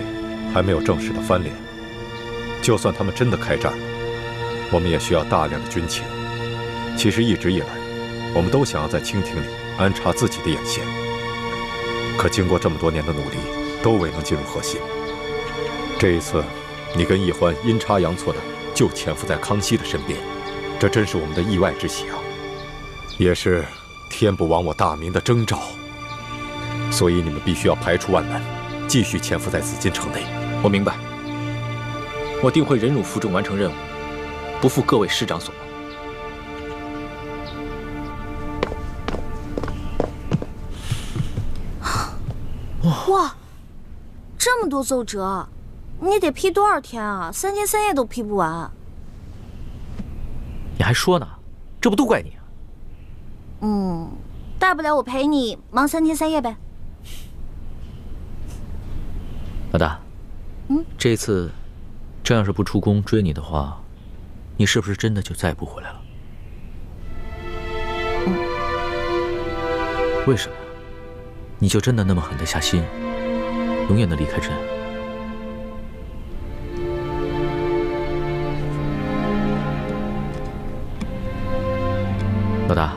还没有正式的翻脸，就算他们真的开战了，我们也需要大量的军情。其实一直以来，我们都想要在清廷里安插自己的眼线，可经过这么多年的努力，都未能进入核心。这一次，你跟易欢阴差阳错的就潜伏在康熙的身边，这真是我们的意外之喜啊，也是天不亡我大明的征兆。所以你们必须要排除万难，继续潜伏在紫禁城内。我明白，我定会忍辱负重完成任务，不负各位师长所望。哇，这么多奏折，你得批多少天啊？3天3夜都批不完。你还说呢？这不都怪你啊？大不了我陪你忙3天3夜呗。老大，这次真要是不出宫追你的话，你是不是真的就再也不回来了？为什么呀？你就真的那么狠得下心，永远的离开朕？老大，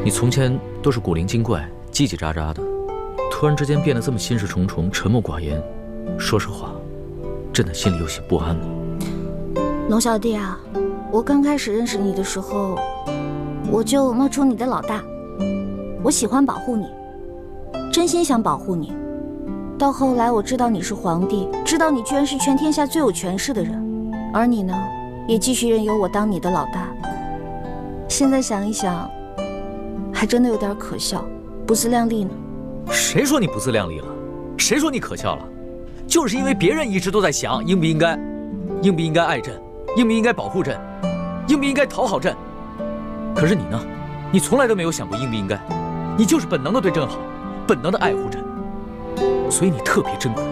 你从前都是古灵精怪、叽叽喳喳的，突然之间变得这么心事重重、沉默寡言，说实话，朕的心里有些不安了。龙小弟啊，我刚开始认识你的时候，我就冒充你的老大，我喜欢保护你，真心想保护你。到后来我知道你是皇帝，知道你居然是全天下最有权势的人，而你呢，也继续任由我当你的老大。现在想一想，还真的有点可笑，不自量力呢。谁说你不自量力了？谁说你可笑了？就是因为别人一直都在想应不应该爱朕，应不应该保护朕，应不应该讨好朕。可是你呢？你从来都没有想过应不应该，你就是本能的对朕好，本能的爱护朕，所以你特别珍贵，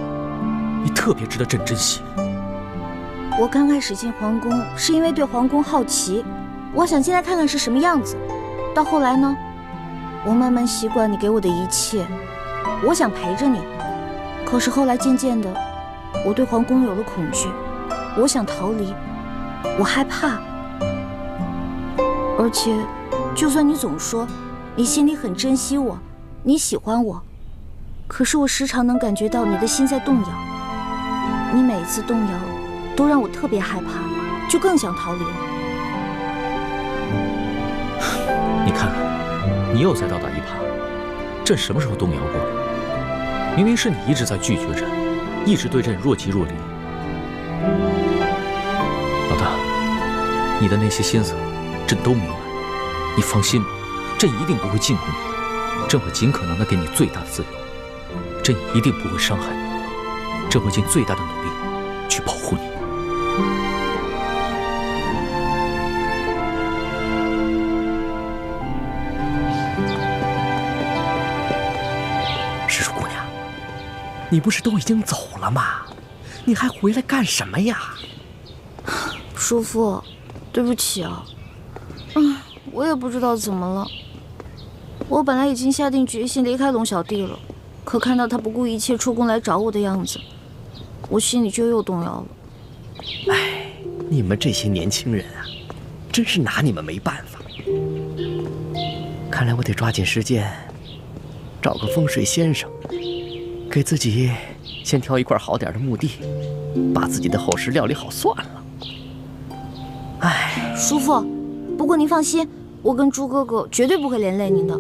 你特别值得朕珍惜。我刚开始进皇宫是因为对皇宫好奇，我想进来看看是什么样子。到后来呢，我慢慢习惯你给我的一切，我想陪着你。可是后来渐渐的，我对皇宫有了恐惧，我想逃离，我害怕。而且，就算你总说你心里很珍惜我，你喜欢我，可是我时常能感觉到你的心在动摇。你每一次动摇，都让我特别害怕，就更想逃离了。你看看，你又在倒打一耙。朕什么时候动摇过？明明是你一直在拒绝朕，一直对朕若即若离。老大，你的那些心思，朕都明白。你放心吧，朕一定不会禁锢你，朕会尽可能的给你最大的自由，朕一定不会伤害你，朕会尽最大的努力去保护你。石树姑娘，你不是都已经走了吗？你还回来干什么呀？叔父，对不起啊。我也不知道怎么了。我本来已经下定决心离开龙小弟了，可看到他不顾一切出宫来找我的样子，我心里就又动摇了。哎，你们这些年轻人啊，真是拿你们没办法。看来我得抓紧时间，找个风水先生，给自己先挑一块好点的墓地，把自己的后事料理好算了。哎，叔父，不过您放心，我跟朱哥哥绝对不会连累您的。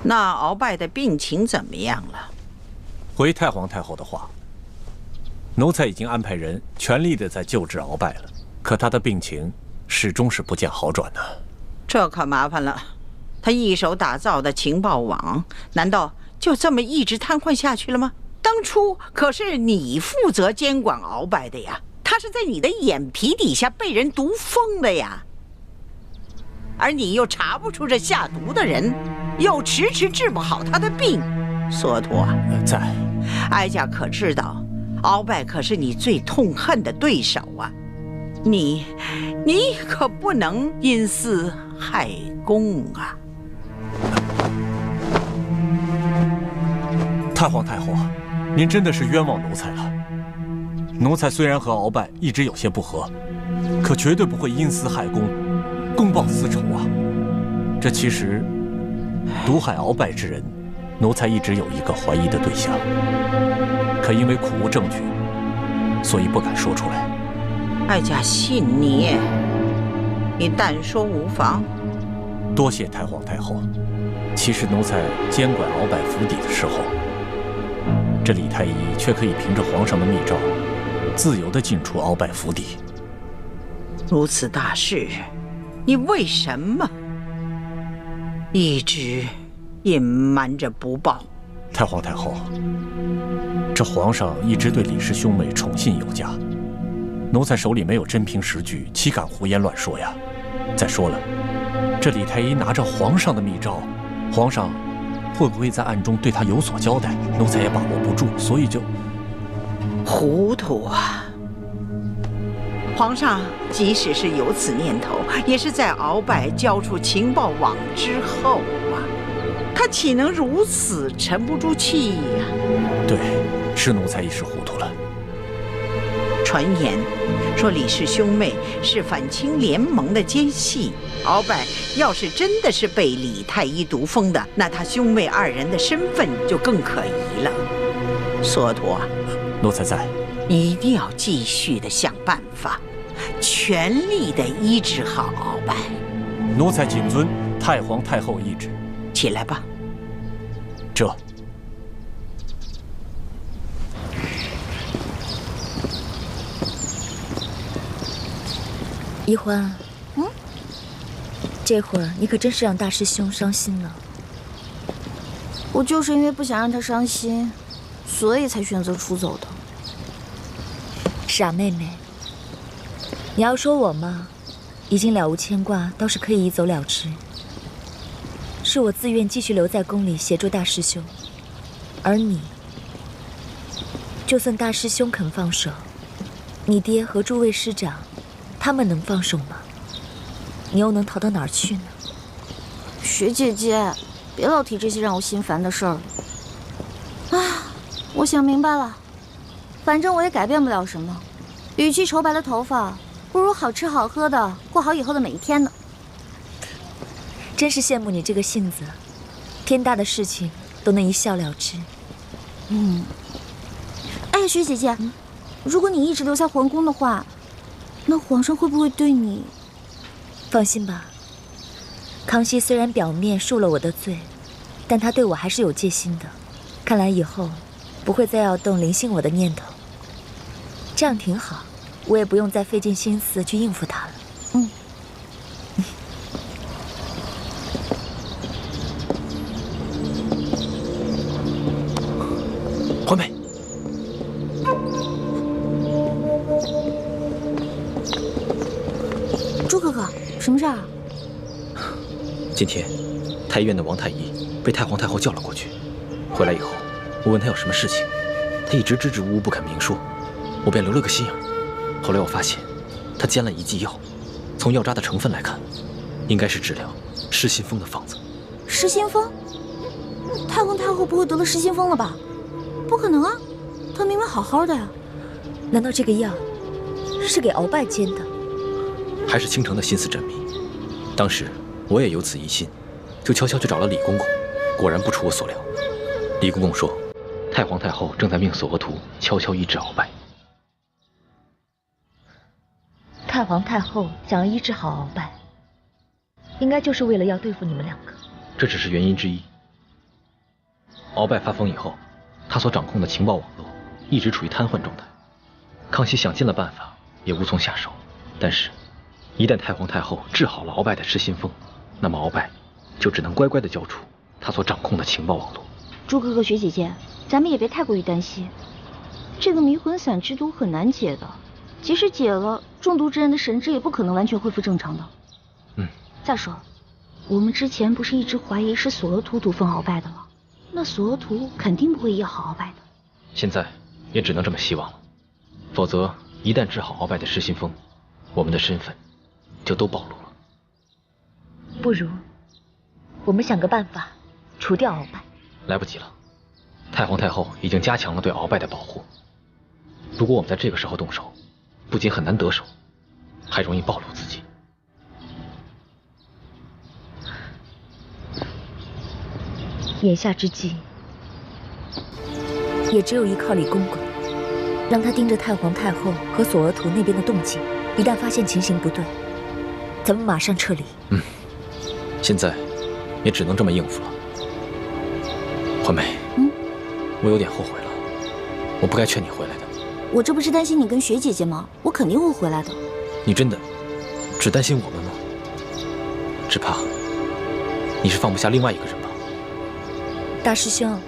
那鳌拜的病情怎么样了？回太皇太后的话，奴才已经安排人全力的在救治鳌拜了，可他的病情始终是不见好转呢。这可麻烦了，他一手打造的情报网，难道就这么一直瘫痪下去了吗？当初可是你负责监管鳌拜的呀，他是在你的眼皮底下被人毒疯的呀，而你又查不出这下毒的人，又迟迟治不好他的病。索陀，在，哀家可知道，鳌拜可是你最痛恨的对手啊，你可不能因私害公啊！太皇太后，您真的是冤枉奴才了。奴才虽然和鳌拜一直有些不和，可绝对不会因私害公，公报私仇啊。这其实毒害鳌拜之人，奴才一直有一个怀疑的对象，可因为苦无证据，所以不敢说出来。哀家信你，你但说无妨。多谢太皇太后。其实奴才监管鳌拜府邸的时候，这李太医却可以凭着皇上的密诏，自由地进出鳌拜府邸。如此大事，你为什么一直隐瞒着不报？太皇太后，这皇上一直对李氏兄妹宠信有加，奴才手里没有真凭实据，岂敢胡言乱说呀？再说了，这李太医拿着皇上的密诏，皇上会不会在暗中对他有所交代？奴才也把握不住，所以就糊涂啊！皇上即使是有此念头，也是在鳌拜交出情报网之后啊，他岂能如此沉不住气呀？对，是奴才一时糊涂了。传言说李氏兄妹是反清联盟的奸细，鳌拜要是真的是被李太医毒疯的，那他兄妹二人的身份就更可疑了。索陀，奴才在，你一定要继续的想办法，全力的医治好鳌拜。奴才谨遵太皇太后懿旨。起来吧。这。怡欢，这会儿你可真是让大师兄伤心了。我就是因为不想让他伤心，所以才选择出走的。傻妹妹，你要说我嘛，已经了无牵挂，倒是可以一走了之。是我自愿继续留在宫里协助大师兄，而你，就算大师兄肯放手，你爹和诸位师长，他们能放手吗？你又能逃到哪儿去呢？雪姐姐，别老提这些让我心烦的事儿了。啊，我想明白了，反正我也改变不了什么，与其愁白了头发，不如好吃好喝的过好以后的每一天呢。真是羡慕你这个性子，天大的事情都能一笑了之。哎，雪姐姐，如果你一直留在皇宫的话，那皇上会不会对你？放心吧，康熙虽然表面恕了我的罪，但他对我还是有戒心的。看来以后不会再要动临幸我的念头。这样挺好，我也不用再费尽心思去应付他了。环美，朱哥哥，什么事儿啊？今天太医院的王太医被太皇太后叫了过去，回来以后，我问他有什么事情，他一直支支吾吾不肯明说，我便留了个心眼。后来我发现，他煎了一剂药，从药渣的成分来看，应该是治疗失心疯的方子。失心疯？太皇太后不会得了失心疯了吧？不可能啊，她明明好好的呀。难道这个药是给鳌拜煎的？还是倾城的心思缜密。当时我也有此疑心，就悄悄去找了李公公，果然不出我所料。李公公说，太皇太后正在命索额图悄悄医治鳌拜。太皇太后想要医治好鳌拜，应该就是为了要对付你们两个。这只是原因之一。鳌拜发疯以后，他所掌控的情报网络一直处于瘫痪状态。康熙想尽了办法，也无从下手。但是，一旦太皇太后治好了鳌拜的失心疯，那么鳌拜就只能乖乖地交出他所掌控的情报网络。朱哥哥、学姐姐，咱们也别太过于担心，这个迷魂散之毒很难解的，即使解了，中毒之人的神智也不可能完全恢复正常的。再说，我们之前不是一直怀疑是索额图毒疯鳌拜的吗？那索额图肯定不会医好鳌拜的。现在也只能这么希望了，否则一旦治好鳌拜的失心疯，我们的身份就都暴露了。不如我们想个办法除掉鳌拜。来不及了，太皇太后已经加强了对鳌拜的保护。如果我们在这个时候动手，不仅很难得手，还容易暴露自己。眼下之计，也只有依靠李公公，让他盯着太皇太后和索额图那边的动静，一旦发现情形不对，咱们马上撤离。现在也只能这么应付了。环美，我有点后悔了，我不该劝你回来的。我这不是担心你跟学姐姐吗？我肯定会回来的。你真的只担心我们吗？只怕你是放不下另外一个人吧？大师兄，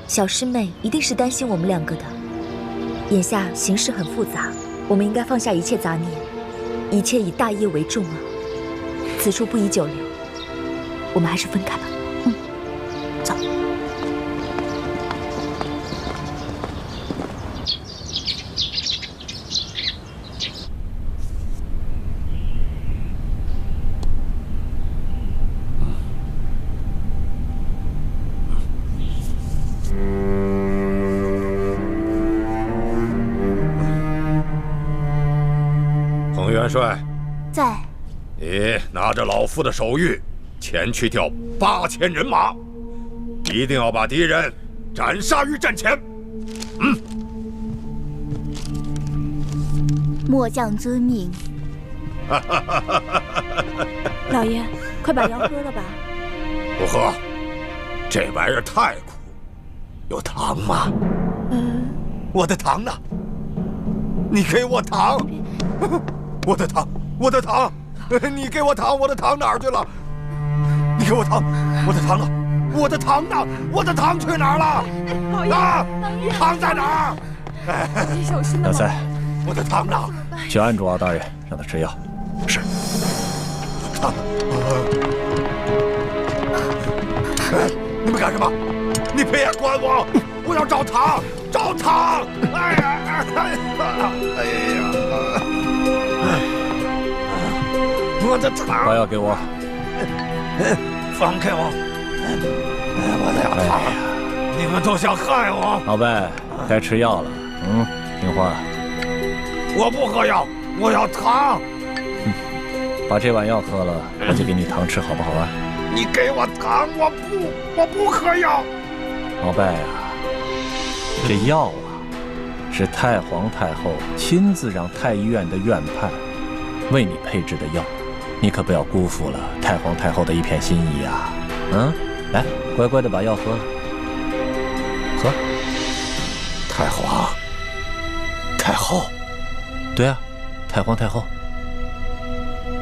小师妹一定是担心我们两个的。眼下形势很复杂，我们应该放下一切杂念，一切以大业为重啊。此处不宜久留，我们还是分开吧。走。元帅，在。你拿着老夫的手谕，前去调8000人马，一定要把敌人斩杀于阵前。末将遵命。老爷，快把药喝了吧。不喝，这玩意儿太苦。有糖吗？我的糖呢？你给我糖！我的糖，我的糖！你给我糖，我的糖哪儿去了？你给我糖，我的糖呢？我的糖呢？我的糖去哪儿了？老爷，啊，糖在哪儿？小心老三，我的糖呢？去按住敖大人，让他吃药。是。糖。你们干什么？你别管我！我要找糖，找糖！哎呀，哎呀！我的糖！把药给我。放开我！我的糖！你们都想害我！鳌拜，该吃药了。听话。我不喝药，我要糖。把这碗药喝了，我就给你糖吃，好不好啊？你给我糖，我不喝药。鳌拜啊，这药啊，是太皇太后亲自让太医院的院判为你配制的药，你可不要辜负了太皇太后的一片心意啊！来，乖乖的把药喝了，喝。太皇太后，对啊，太皇太后，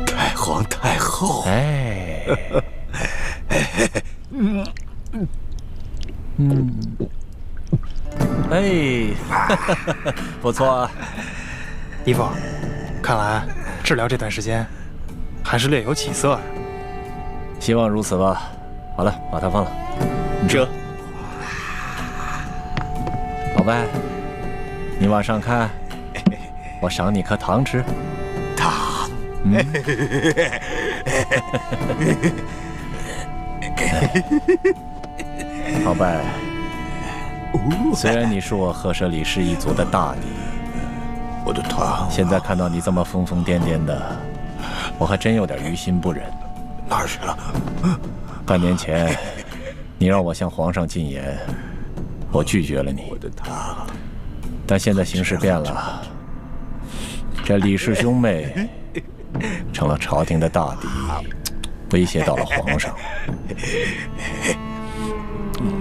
太皇太后，哎，哎，不错啊，姨父，看来治疗这段时间还是略有起色啊。希望如此吧。好了，把他放了。这，老白，你往上看，我赏你颗糖吃。糖。老白，虽然你是我赫舍李氏一族的大敌，我的糖，现在看到你这么疯疯癫癫的，我还真有点于心不忍。哪儿去了？半年前，你让我向皇上进言，我拒绝了你。我的糖，但现在形势变了，这李氏兄妹成了朝廷的大敌，威胁到了皇上。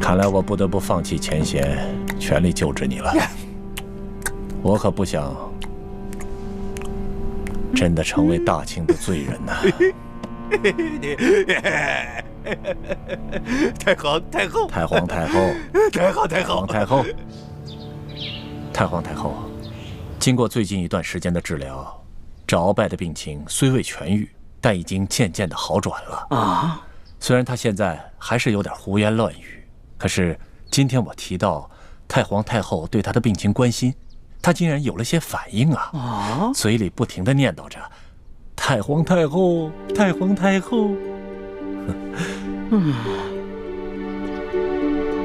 看来我不得不放弃前嫌，全力救治你了。我可不想真的成为大清的罪人呐！太皇太后，太皇太后，太皇太后，太后，太皇太后。经过最近一段时间的治疗，这鳌拜的病情虽未痊愈，但已经渐渐的好转了啊。虽然他现在还是有点胡言乱语，可是今天我提到太皇太后对他的病情关心，他竟然有了些反应啊！嘴里不停地念叨着“太皇太后，太皇太后”。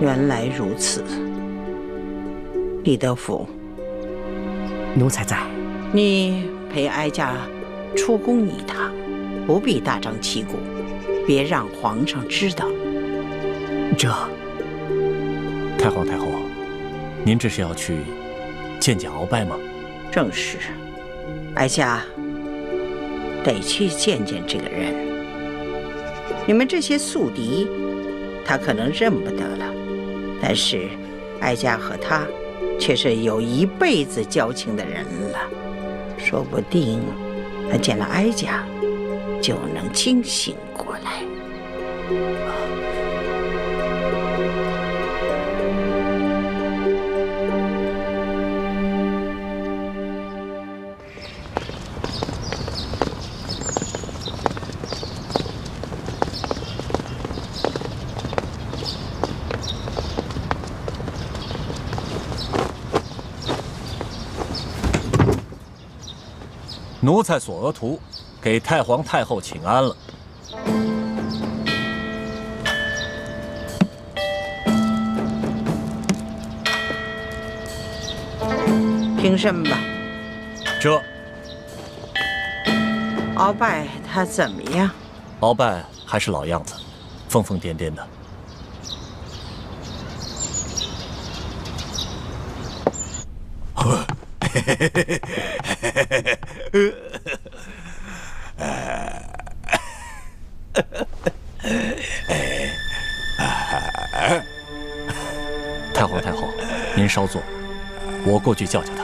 原来如此。李德福，奴才在。你陪哀家出宫一趟，不必大张旗鼓，别让皇上知道。这，太皇太后，您这是要去见见鳌拜吗？正是，哀家得去见见这个人。你们这些宿敌，他可能认不得了，但是哀家和他却是有一辈子交情的人了，说不定他见了哀家就能清醒过来。奴才索额图给太皇太后请安了。平身吧。这鳌拜他怎么样？鳌拜还是老样子，疯疯癫癫的。太皇太后，您稍坐，我过去叫叫他。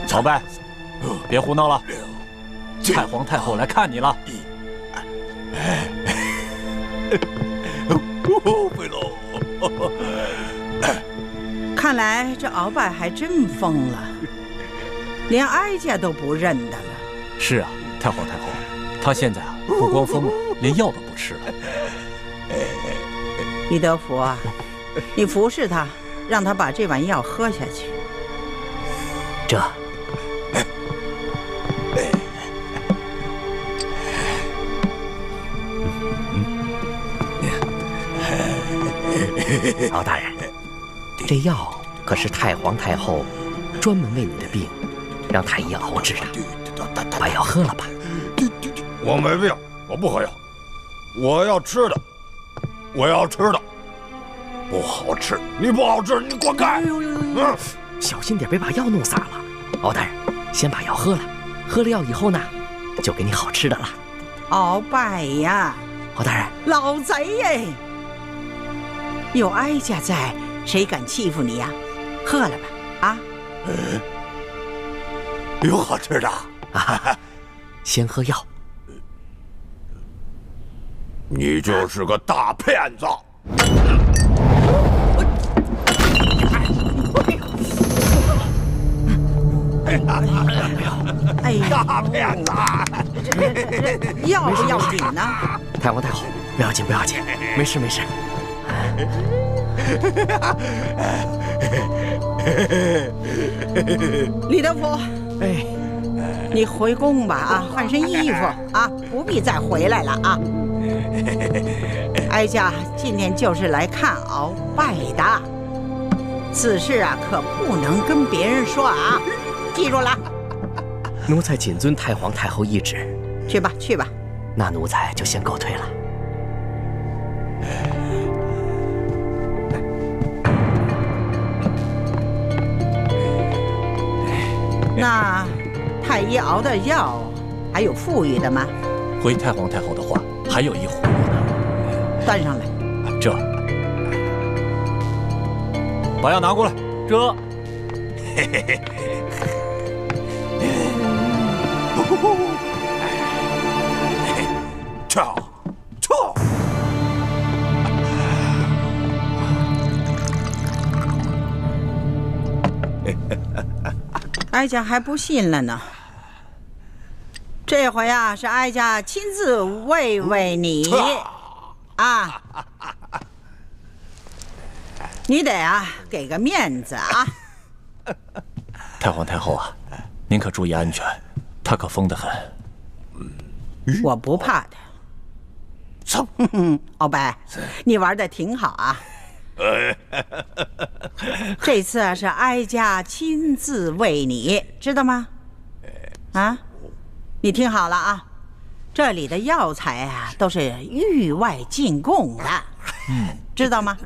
鳌拜，别胡闹了，太皇太后来看你了。飞龙。看来这鳌拜还真疯了，连哀家都不认得了。是啊，太皇太后，他现在不光疯了，连药都不吃了。李德福啊，你服侍他，让他把这碗药喝下去。这。敖大人，这药可是太皇太后专门为你的病让太医熬制的，把药喝了吧。我没病，我不喝药，我要吃的，我要吃的，不好吃，你不好吃，你滚开！小心点，别把药弄洒了。敖大人，先把药喝了，喝了药以后呢，就给你好吃的了。鳌拜呀，敖大人，老贼耶！有哀家在，谁敢欺负你呀？喝了吧，啊！有好吃的啊！先喝药。你就是个大骗子！哎呀，大骗子！这要不要紧呢？太皇太后，不要紧不要紧，没事没事。李德福，哎，你回宫吧啊，换身衣服啊，不必再回来了啊。哀家今天就是来看鳌拜的，此事啊可不能跟别人说啊，记住了。奴才谨遵太皇太后懿旨。去吧去吧。那奴才就先告退了。那太医熬的药还有富裕的吗？回太皇太后的话，还有一壶呢。端上来。这，把药拿过来。这，嘿嘿嘿。撤！哀家还不信了呢。这回啊，是哀家亲自慰慰你啊！你得啊给个面子啊！太皇太后啊，您可注意安全，他可疯得很。我不怕的。鳌拜，你玩的挺好啊。这次啊是哀家亲自为你，知道吗？啊，你听好了啊，这里的药材啊都是域外进贡的，知道吗？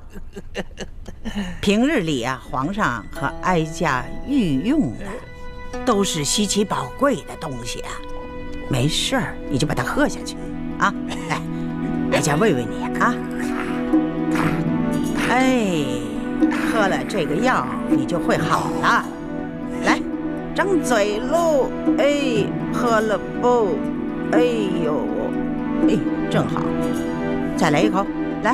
平日里啊，皇上和哀家御用的都是稀奇宝贵的东西啊。没事儿，你就把它喝下去啊！哎，哀家慰慰你啊！哎，喝了这个药，你就会好了。来，张嘴喽！哎，喝了不？哎呦，哎，正好，再来一口，来，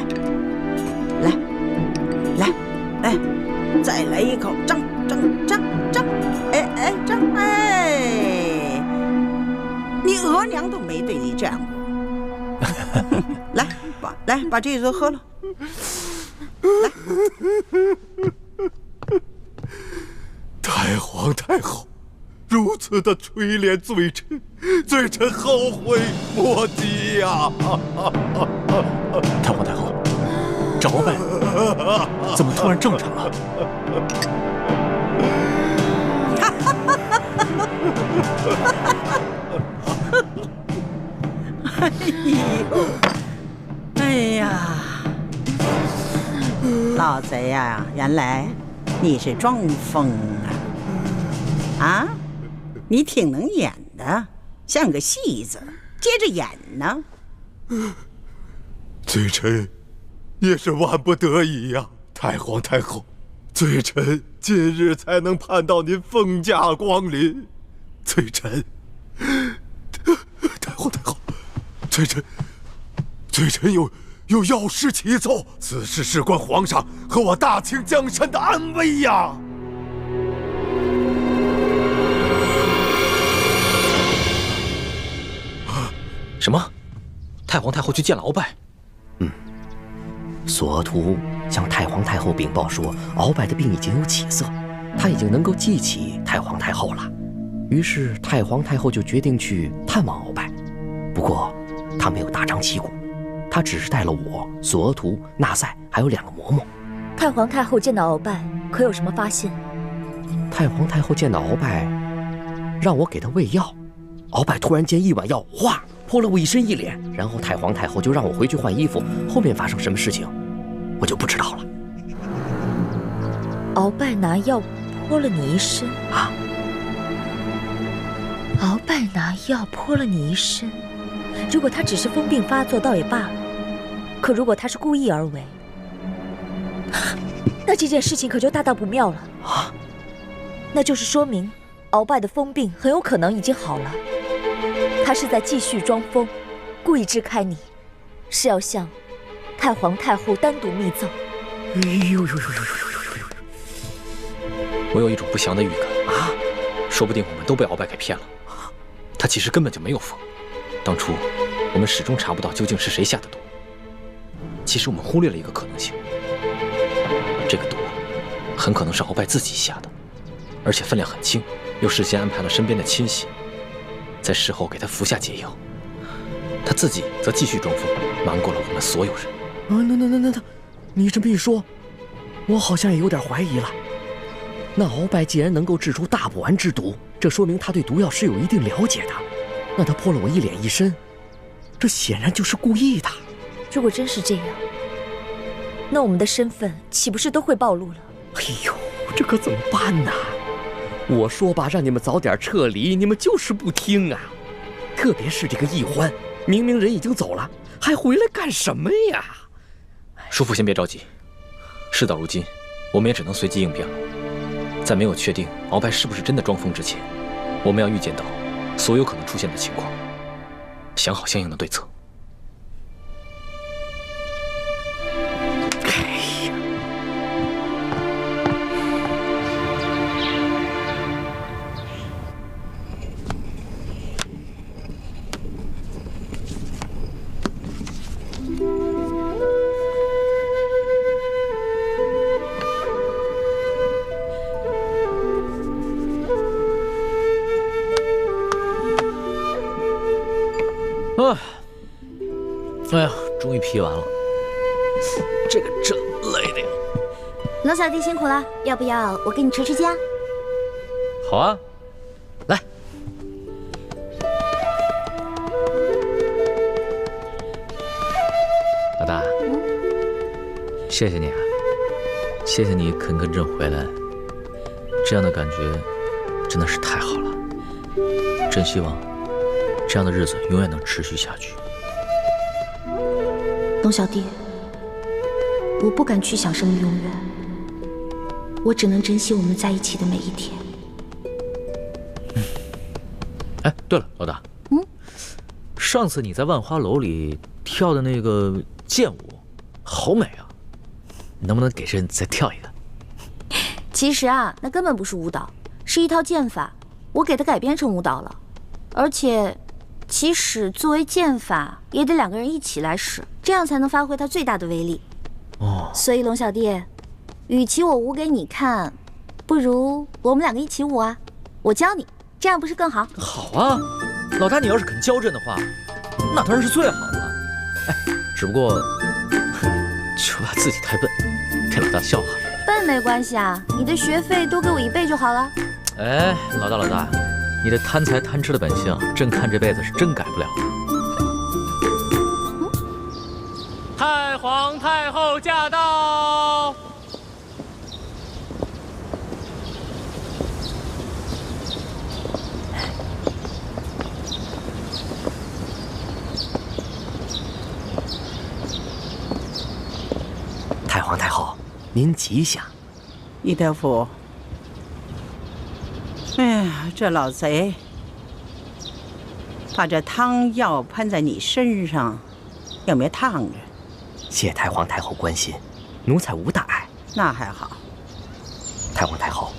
再来一口，张，哎，张，哎，你额娘都没对你这样过。来，把这个喝了。来，太皇太后如此的垂怜罪臣，罪臣后悔莫及呀！太皇太后，这鳌拜怎么突然正常了？哎呀！老贼呀，原来你是装疯啊！啊，你挺能演的，像个戏子，接着演呢。罪臣也是万不得已呀，太皇太后，罪臣今日才能盼到您凤驾光临。罪臣，太皇太后，罪臣有要事启奏，此事事关皇上和我大清江山的安危呀！什么？太皇太后去见了鳌拜？索额图向太皇太后禀报说，鳌拜的病已经有起色，他已经能够记起太皇太后了。于是太皇太后就决定去探望鳌拜，不过他没有大张旗鼓，他只是带了我、索额图、纳赛还有2个嬷嬷。太皇太后见到鳌拜，可有什么发现？太皇太后见到鳌拜，让我给他喂药，鳌拜突然间一碗药，哗，泼了我一身一脸，然后太皇太后就让我回去换衣服，后面发生什么事情，我就不知道了。鳌拜拿药泼了你一身啊！鳌拜拿药泼了你一身，如果他只是疯病发作倒也罢了，可如果他是故意而为，那这件事情可就大大不妙了啊！那就是说明鳌拜的疯病很有可能已经好了，他是在继续装疯，故意支开你，是要向太皇太后单独密奏。我有一种不祥的预感啊！说不定我们都被鳌拜给骗了，他其实根本就没有疯。当初我们始终查不到究竟是谁下的毒，其实我们忽略了一个可能性，这个毒很可能是鳌拜自己下的，而且分量很轻，又事先安排了身边的亲信，在事后给他服下解药，他自己则继续装疯，瞒过了我们所有人。那，你这么一说，我好像也有点怀疑了。那鳌拜既然能够制出大补丸之毒，这说明他对毒药是有一定了解的。那他泼了我一脸一身，这显然就是故意的。如果真是这样，那我们的身份岂不是都会暴露了？哎呦，这可怎么办呢？我说吧，让你们早点撤离，你们就是不听啊！特别是这个易欢，明明人已经走了，还回来干什么呀？叔父先别着急，事到如今，我们也只能随机应变了。在没有确定鳌拜是不是真的装疯之前，我们要预见到所有可能出现的情况，想好相应的对策。哎呀，终于批完了，这个真累的呀。龙小弟辛苦了，要不要我给你持家？好啊，来。老大，谢谢你啊，谢谢你肯跟朕回来，这样的感觉真的是太好了。真希望这样的日子永远能持续下去。龙小弟，我不敢去想什么永远，我只能珍惜我们在一起的每一天。哎，对了，老大，上次你在万花楼里跳的那个剑舞，好美啊，能不能给朕再跳一个？其实啊，那根本不是舞蹈，是一套剑法，我给它改编成舞蹈了，而且。其实作为剑法，也得2个人一起来使，这样才能发挥它最大的威力。哦，所以龙小弟，与其我舞给你看，不如我们2个一起舞啊！我教你，这样不是更好？好啊，老大，你要是肯教朕的话，那当然是最好的了。哎，只不过就怕自己太笨，被老大笑话。笨没关系啊，你的学费多给我1倍就好了。哎，老大。你这贪财贪吃的本性，朕看这辈子是真改不了了。太皇太后驾到！太皇太后，您吉祥。懿德福。哎呀，这老贼把这汤药喷在你身上，有没有烫着？谢太皇太后关心，奴才无大碍。那还好。太皇太后，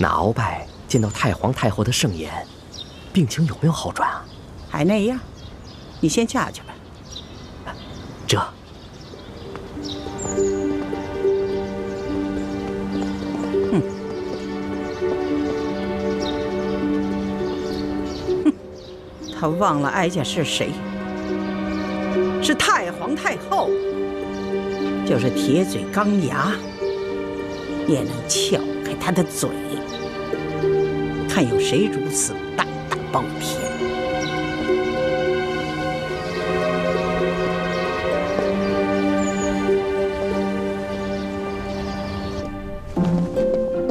那鳌拜见到太皇太后的圣颜，病情有没有好转啊？还那样，你先下去吧。这。他忘了哀家是谁，是太皇太后，就是铁嘴钢牙，也能撬开他的嘴，看有谁如此胆大包天。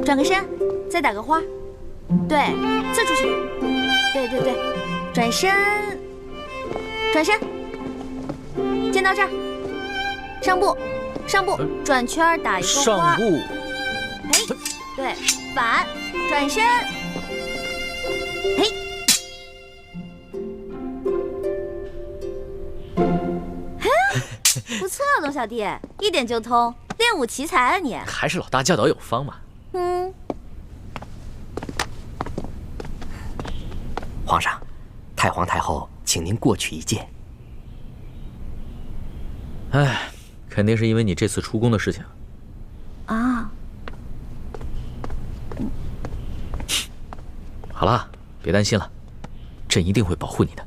转个身，再打个花，对，刺出去，对。转身，剑到这儿，上步，上步转圈打一个花。上步。哎，对，反转身。嘿。不错，龙小弟，一点就通，练武奇才啊你！还是老大教导有方嘛。皇上，太皇太后，请您过去一见。哎，肯定是因为你这次出宫的事情。啊。好了，别担心了，朕一定会保护你的。